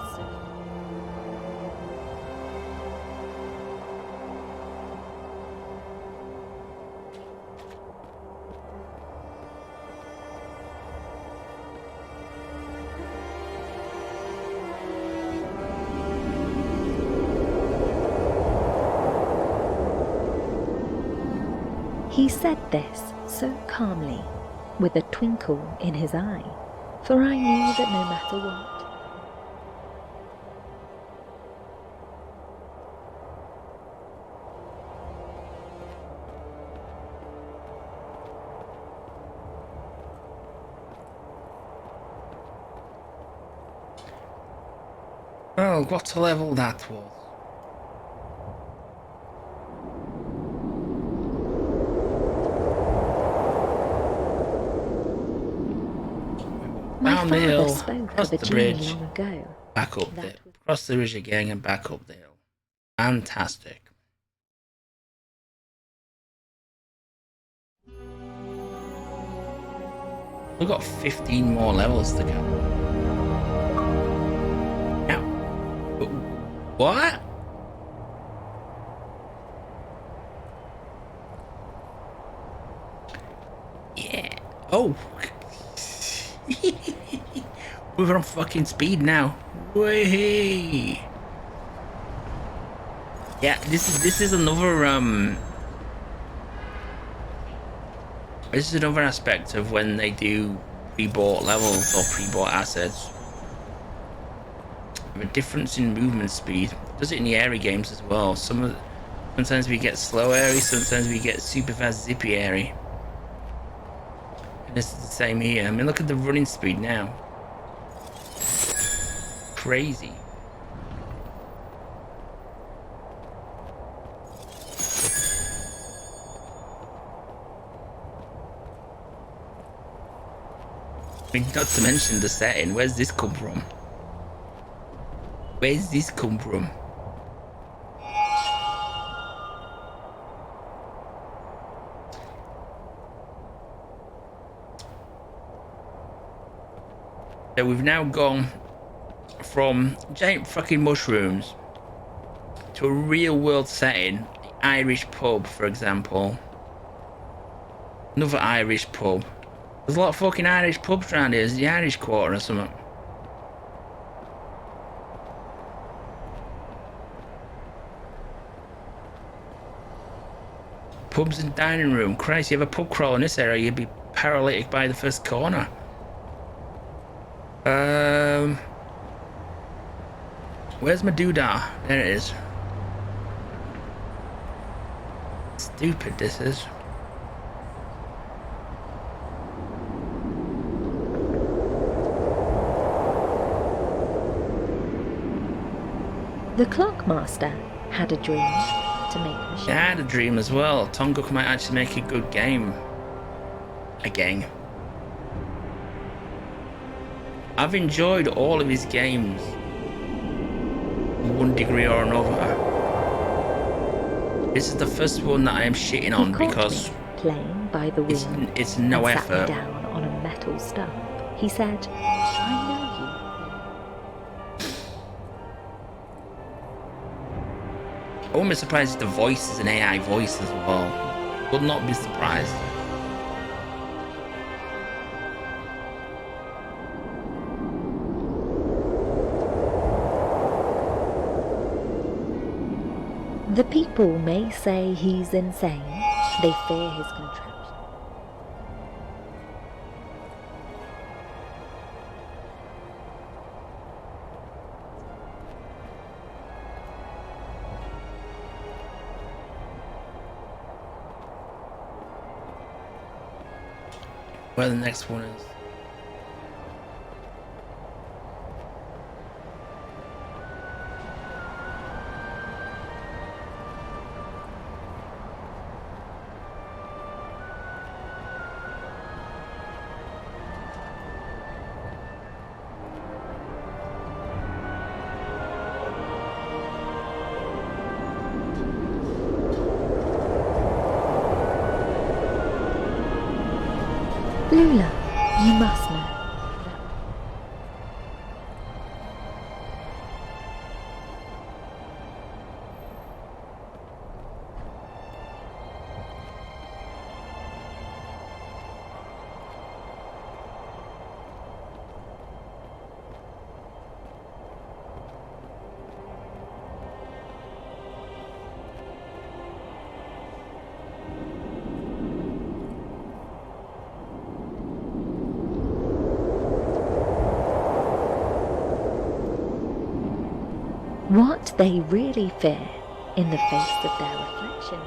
B: He said this so calmly, with a twinkle in his eye, for I knew that no matter what,
A: Well, what a level that was.
B: my
A: Down the
B: father
A: hill,
B: spoke
A: across
B: of a
A: the
B: genie
A: bridge,
B: long ago.
A: back up
B: That
A: there,
B: was-
A: across the bridge again and back up the hill. Fantastic. We've got 15 more levels to go. Now, what? Yeah. Oh. We're on fucking speed now. Way. Yeah, this is another this is another aspect of when they do pre-bought levels or pre-bought assets. The difference in movement speed. Does it in the airy games as well. Sometimes we get slow airy, sometimes we get super fast zippy airy. And this is the same here. I mean, look at the running speed now. Crazy. I mean, not to mention the setting. Where's this come from? Where's this come from? So we've now gone from giant fucking mushrooms to a real world setting. The Irish pub, for example. Another Irish pub. There's a lot of fucking Irish pubs around here. Is it the Irish Quarter or something? Pubs and dining room. Christ, you have a pub crawl in this area, you'd be paralytic by the first corner. Where's my doodah? There it is. Stupid this is.
B: The Clockmaster had a dream to make machines.
A: I had a dream as well. Tonguck might actually make a good game. Again. I've enjoyed all of his games to one degree or another. This is the first one that I am shitting on because
B: playing by the wind.
A: It's no
B: and
A: effort.
B: Sat me down on a metal stump. He said, "I know you."
A: I wouldn't be surprised if the voice is an AI voice as well. Would not be surprised.
B: The people may say he's insane. They fear his contraption.
A: Where the next one is.
B: Lula, you must know. What they really fear in the face of their reflection.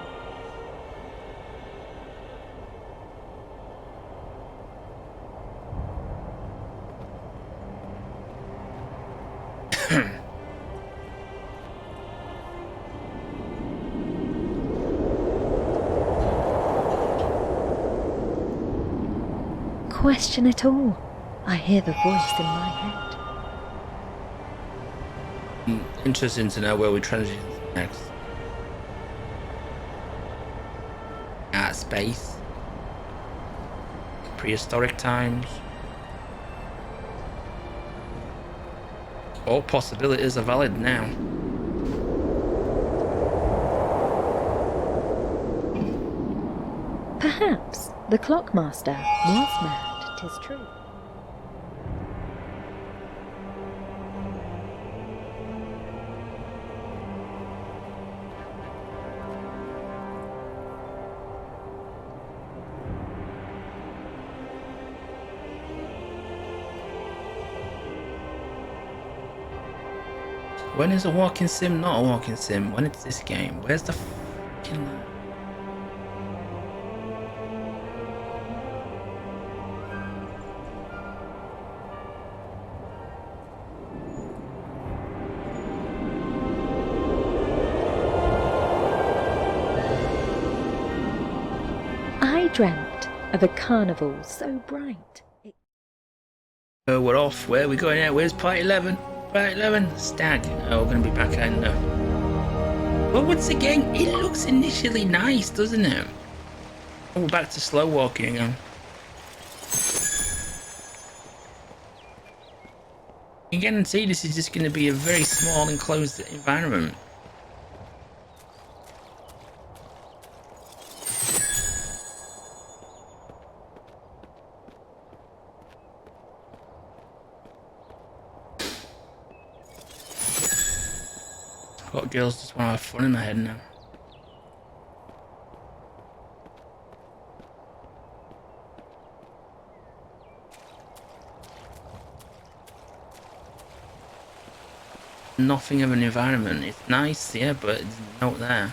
B: Question it all. I hear the voice in my head.
A: Interesting to know where we transition next. Space. Prehistoric times. All possibilities are valid now.
B: Perhaps the Clockmaster was mad, 'tis true.
A: When is a walking sim not a walking sim? When it's this game? Where's the fucking...
B: I dreamt of a carnival so bright.
A: We're off. Where are we going now? Where's part 11? Part 11? Stag. Oh, we're going to be back in there. Well, once again, it looks initially nice, doesn't it? Oh, we're back to slow walking again. You can see this is just going to be a very small enclosed environment. Got girls just want to have fun in my head now. Nothing of an environment. It's nice, yeah, but it's not there.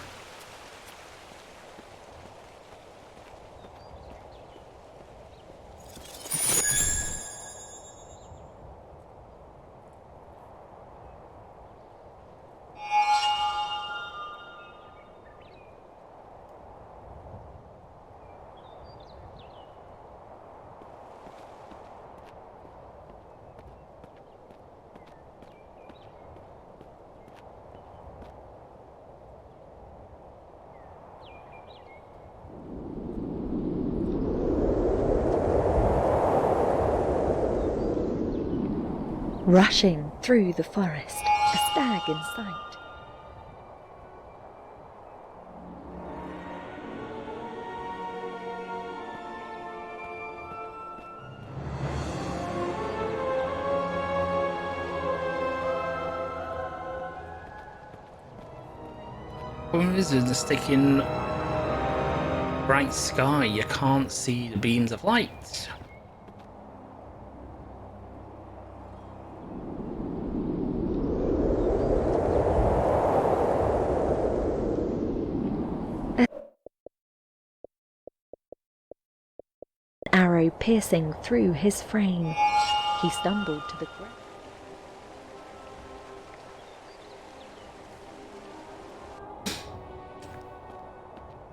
B: Rushing through the forest, a stag in sight.
A: Problem is, in the sticking bright sky, you can't see the beams of light.
B: Arrow piercing through his frame. He stumbled to the ground.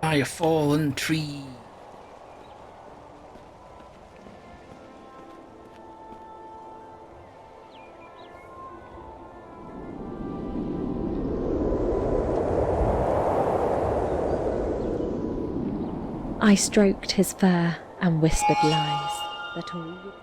A: By a fallen tree.
B: I stroked his fur and whispered lies that all would...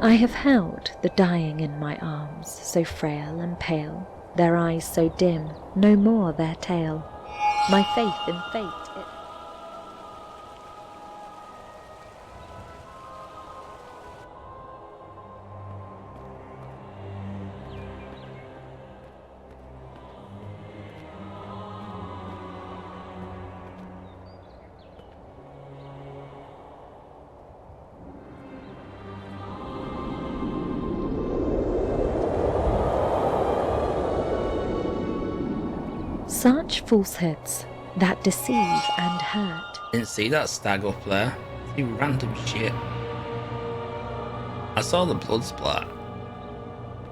B: I have held the dying in my arms, so frail and pale, their eyes so dim, no more their tale. My faith in fate, it... Such falsehoods that deceive and hurt.
A: Didn't see that stag up there. See random shit. I saw the blood splat.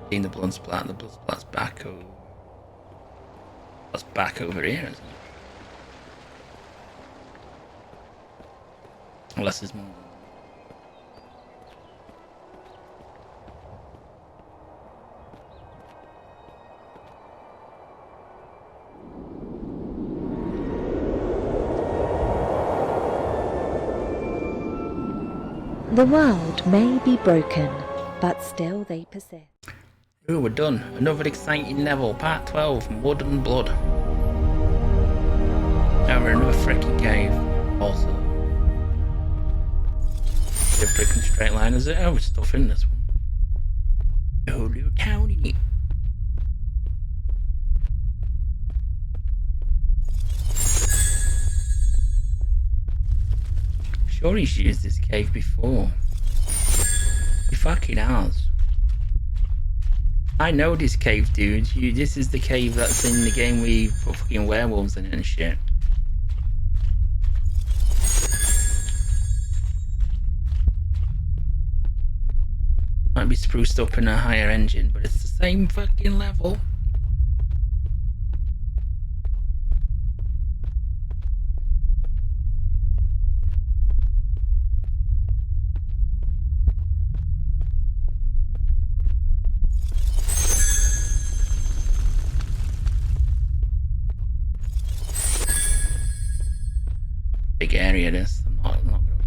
A: Seen the blood splat. The blood splat's back over. That's back over here, isn't it? Unless there's more.
B: The world may be broken, but still they persist.
A: Ooh, we're done. Another exciting level, part 12, Mud and Blood. Now we're in another freaking cave. Also. The freaking straight line, is it? Oh, there's stuff in this one. A whole little town in it. Sure he's used this cave before. He fucking has. I know this cave, dude. This is the cave that's in the game where you put fucking werewolves in it and shit. Might be spruced up in a higher engine, but it's the same fucking level. Big area this. I'm not gonna enjoy it.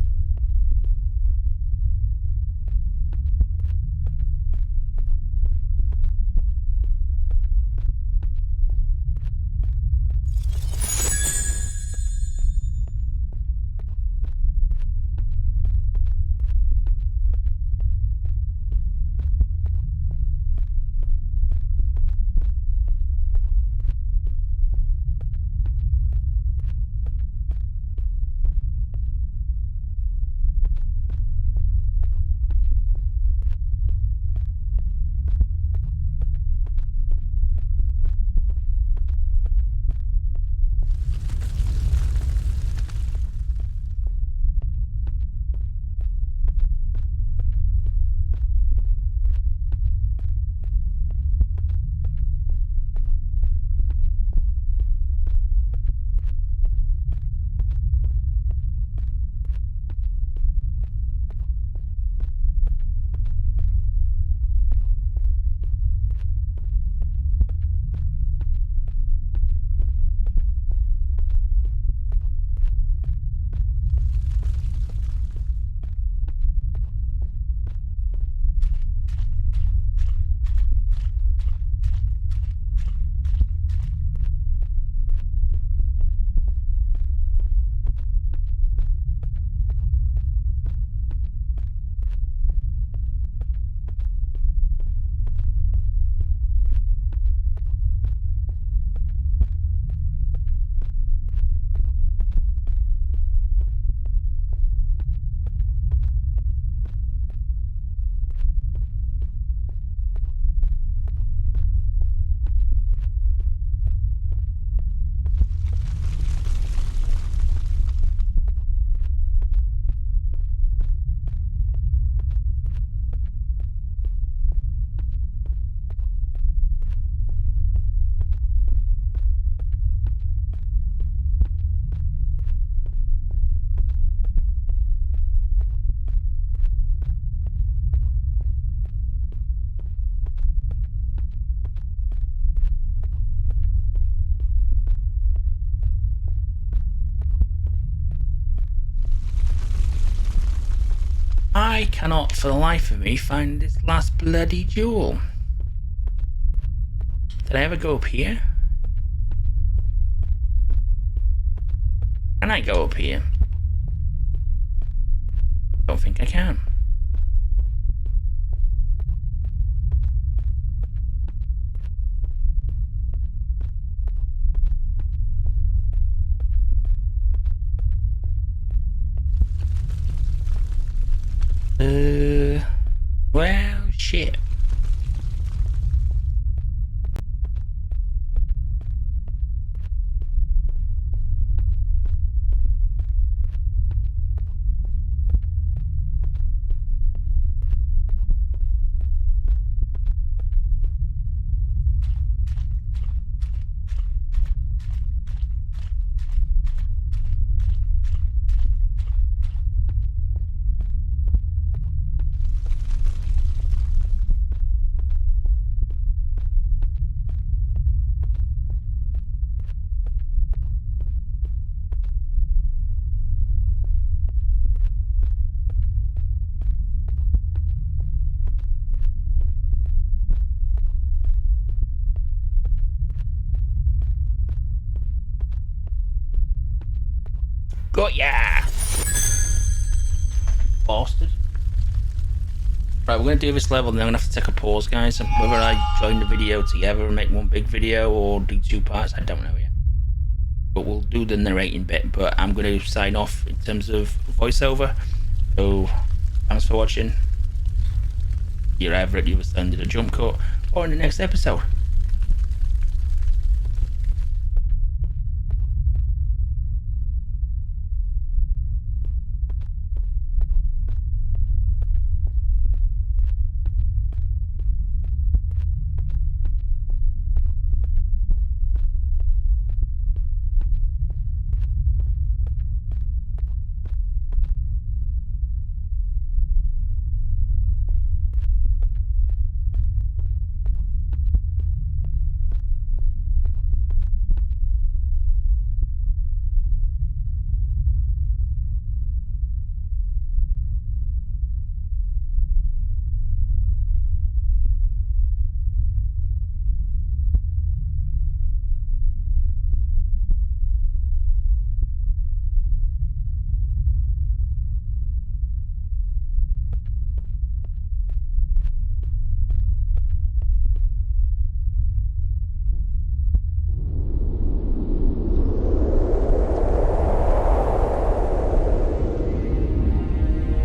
A: cannot for the life of me find this last bloody jewel. Did I ever go up here? Can I go up here? Don't think I can. Well, shit. Got ya! Bastard. Right, we're going to do this level and then I'm going to have to take a pause, guys. Whether I join the video together and make one big video or do 2 parts, I don't know yet. But we'll do the narrating bit, but I'm going to sign off in terms of voiceover. So, thanks for watching. You're either at the other side of the jump cut or in the next episode.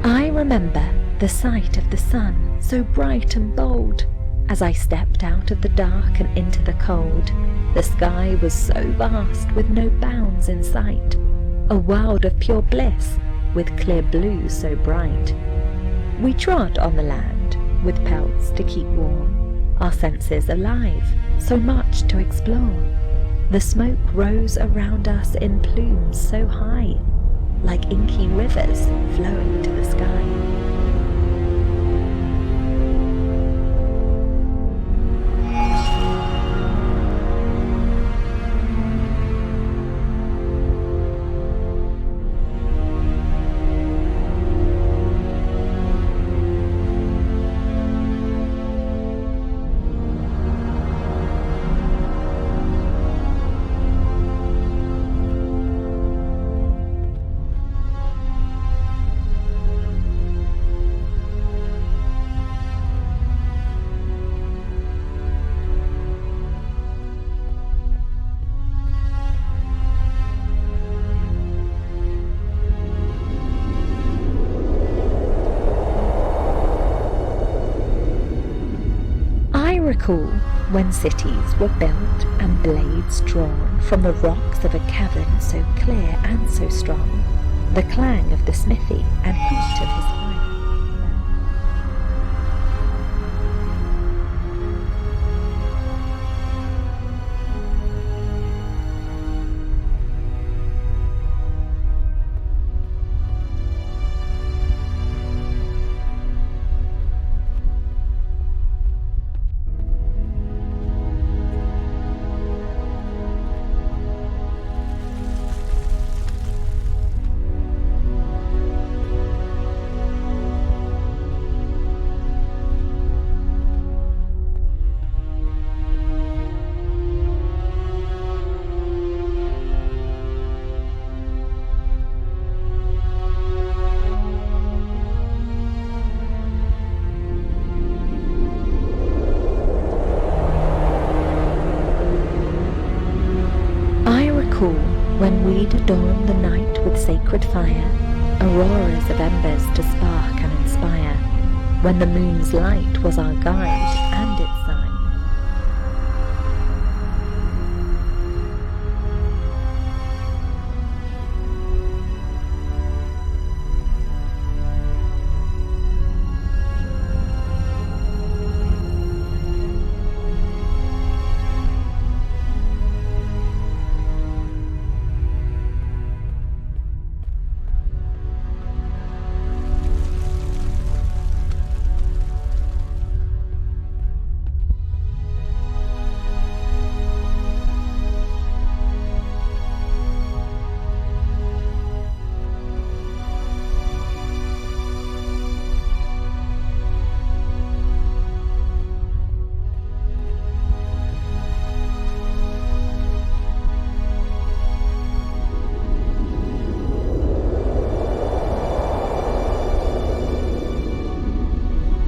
B: I remember the sight of the sun so bright and bold. As I stepped out of the dark and into the cold, the sky was so vast with no bounds in sight, a world of pure bliss with clear blue so bright. We trod on the land with pelts to keep warm, our senses alive, so much to explore. The smoke rose around us in plumes so high, like inky rivers flowing to the sky. Recall when cities were built and blades drawn from the rocks of a cavern so clear and so strong, the clang of the smithy and heat of his fire. recall when we'd adorn the night with sacred fire, auroras of embers to spark and inspire, when the moon's light was our guide and its sign.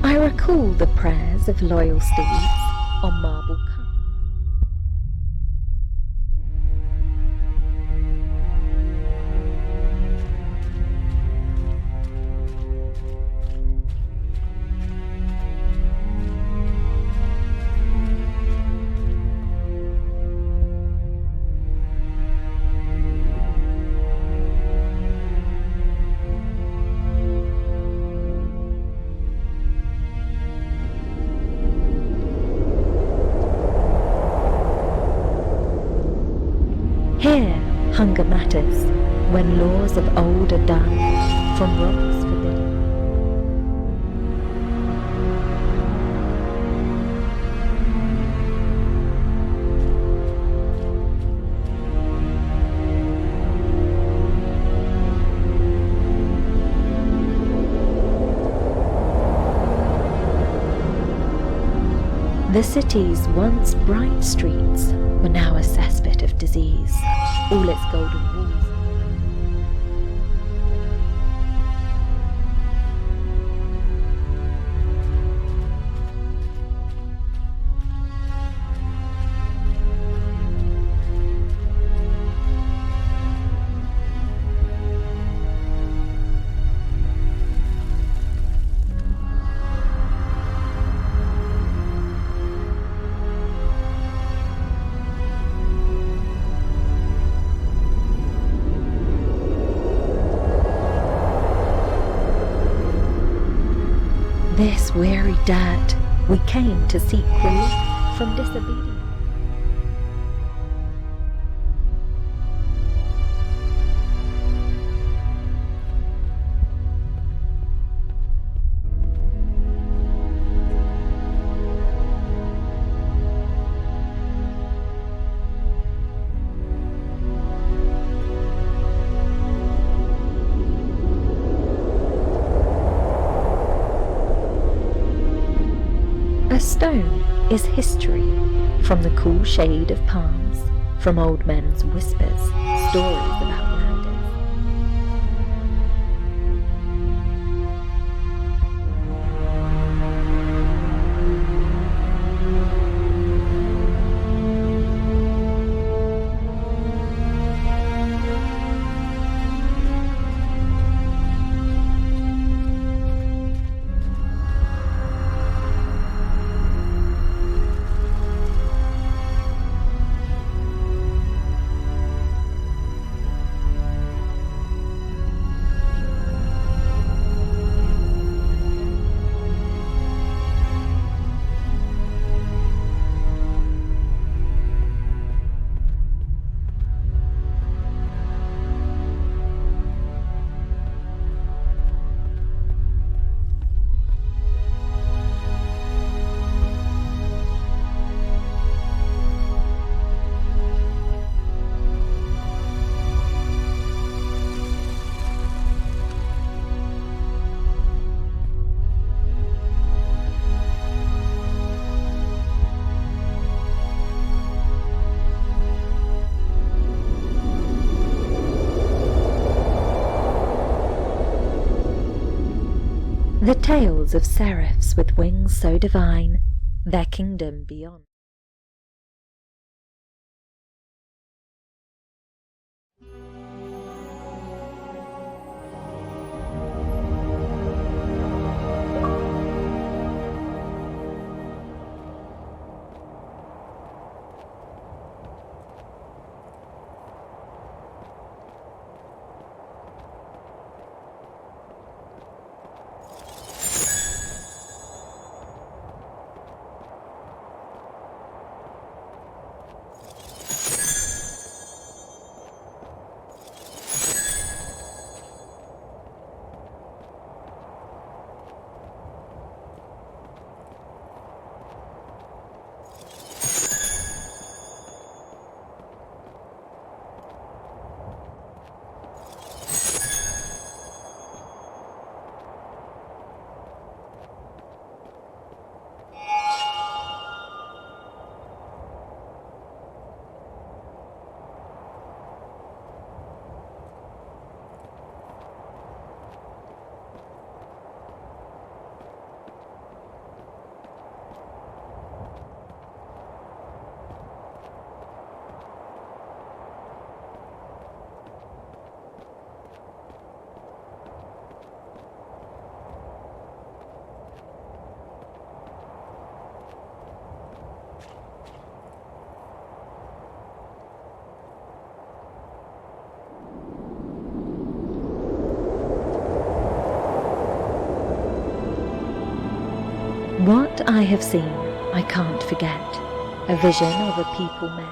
B: I recall the prayers of loyal steeds on marble cups. Here hunger matters, when laws of old are done, from robbers forbidden. The city's once bright streets were now a cesspit of disease, all its golden walls. This weary dirt, we came to seek relief from disobedience. A stone is history, from the cool shade of palms, from old men's whispers, stories of outlanders. The tales of seraphs with wings so divine, their kingdom beyond. have seen, I can't forget, a vision of a people met.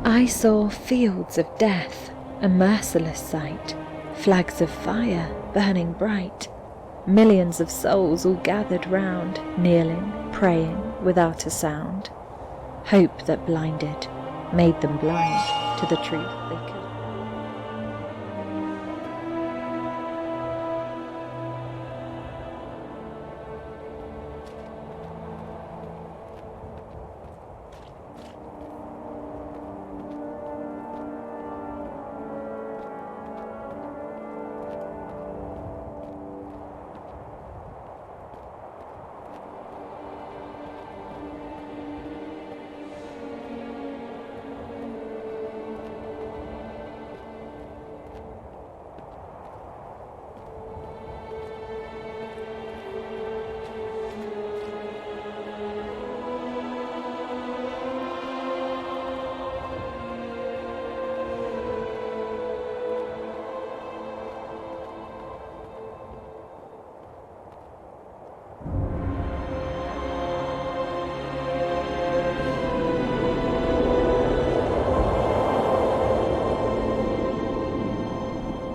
B: I saw fields of death, a merciless sight, flags of fire burning bright, millions of souls all gathered round, kneeling, praying without a sound. Hope that blinded made them blind to the truth they could.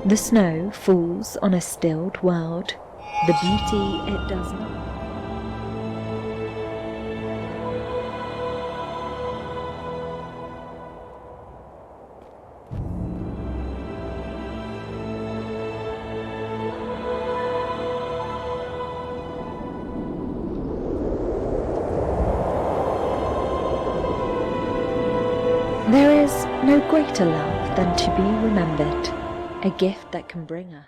B: The snow falls on a stilled world, the beauty it does not. There is no greater love than to be remembered, a gift that can bring us.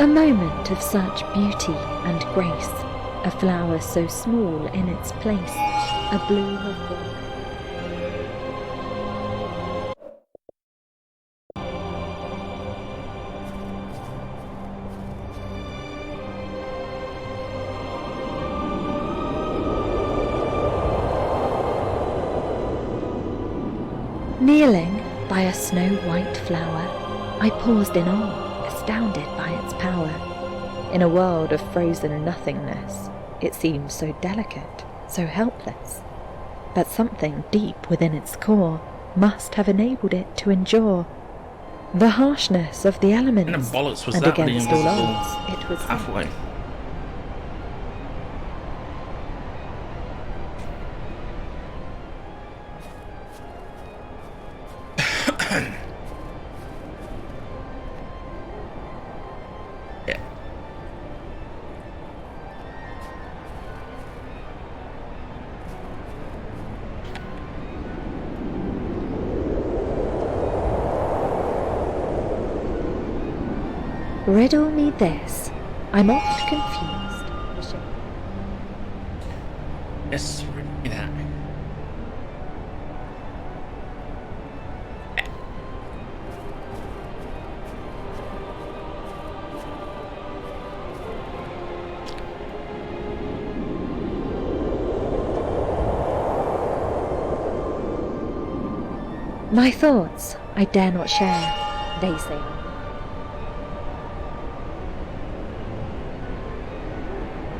B: moment of such beauty and grace, a flower so small in its place, a bloom of warmth. Kneeling by a snow-white flower, I paused in awe, astounded by its power. In a world of frozen nothingness, it seemed so delicate, so helpless. But something deep within its core must have enabled it to endure the harshness of the elements,
A: And the bollocks was
B: and
A: that
B: against all
A: invisible
B: odds, it was
A: halfway. Yeah.
B: Riddle me this. I'm oft confused.
A: Yes, read that.
B: My thoughts I dare not share, they say.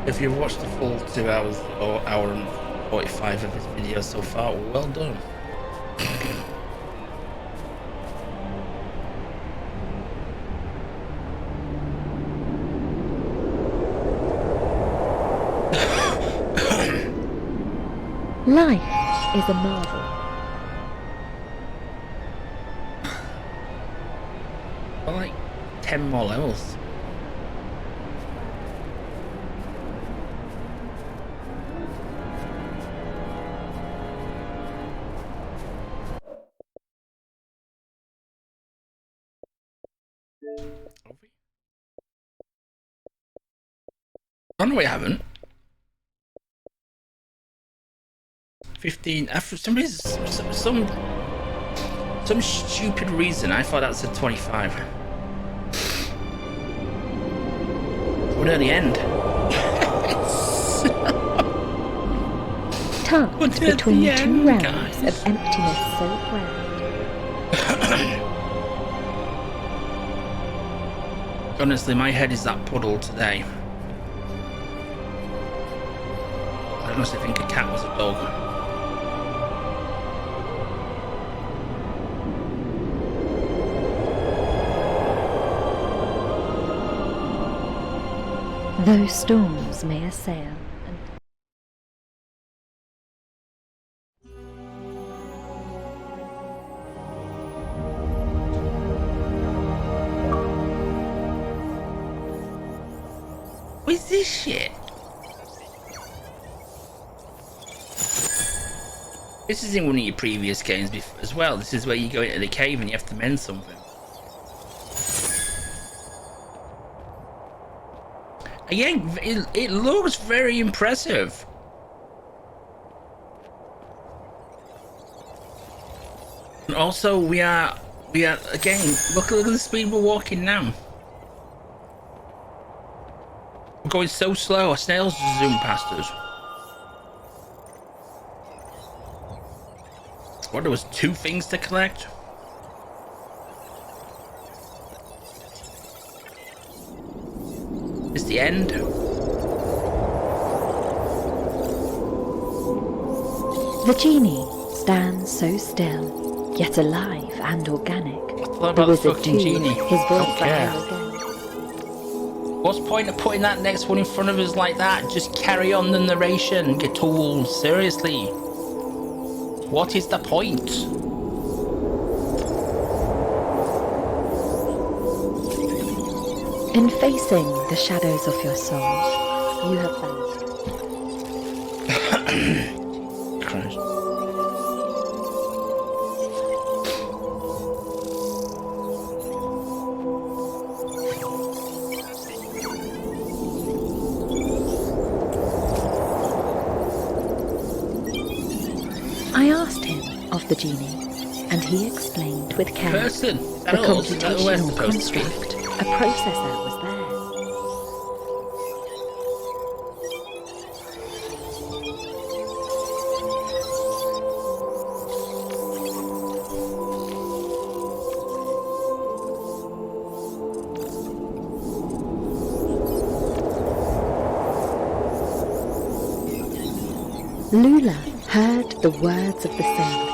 A: If you've watched the full 2 hours or hour and 45 of this video so far, well done.
B: Life is a marvel.
A: Well, like 10 more levels. Oh no, we haven't. 15. For some reason, some stupid reason, I thought that said 25. We're near the end.
B: Tucked
A: We're
B: between
A: at the
B: two
A: end,
B: realms
A: guys.
B: of emptiness so grand.
A: Honestly, my head is that puddle today. I honestly think a cat was a dog.
B: Though storms may assail.
A: What is this shit? This is in one of your previous games as well. This is where you go into the cave and you have to mend something. Again, it looks very impressive. And also, we are again. Look at the speed we're walking now. We're going so slow. Our snails just zoom past us. What? There was 2 things to collect. It's the end.
B: The genie stands so still, yet alive and organic.
A: What
B: The
A: about the
B: wizard
A: fucking
B: too,
A: genie?
B: his voice
A: Don't care.
B: rang again.
A: What's the point of putting that next one in front of us like that? Just carry on the narration, get tools. Seriously. What is the point?
B: In facing the shadows of your soul, you have found.
A: Christ.
B: I asked him of the genie, and he explained with care
A: Person, is that
B: the
A: us? Is that who we're
B: computational
A: supposed to be?
B: construct. A processor was there. Lula heard the words of the sage.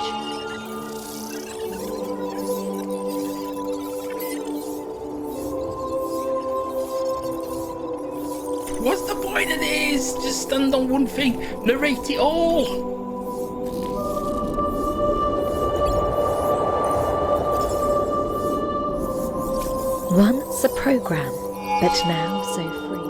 A: What's the point of this? Just stand on one thing, narrate it all.
B: Once a program, but now so free.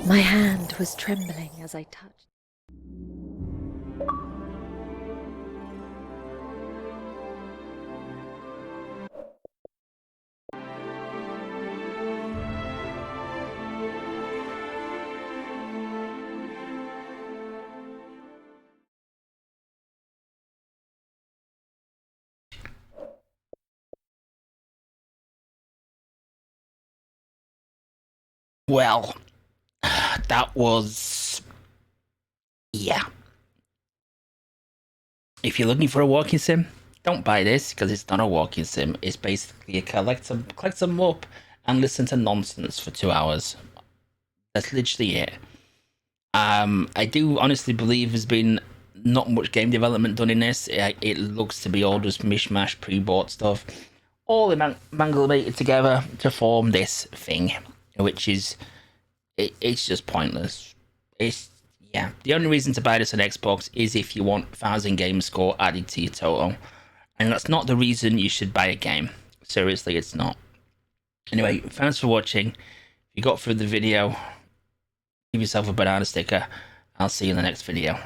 B: My hand was trembling as I touched.
A: Well, that was... yeah. If you're looking for a walking sim, don't buy this, because it's not a walking sim. It's basically a collect them up and listen to nonsense for 2 hours. That's literally it. I do honestly believe there's been not much game development done in this. It looks to be all just mishmash, pre-bought stuff, all amalgamated together to form this thing, which is it's just pointless. Yeah, the only reason to buy this on Xbox is if you want 1,000 game score added to your total, and that's not the reason you should buy a game. Seriously, it's not. Anyway, thanks for watching. If you got through the video, give yourself a banana sticker. I'll see you in the next video.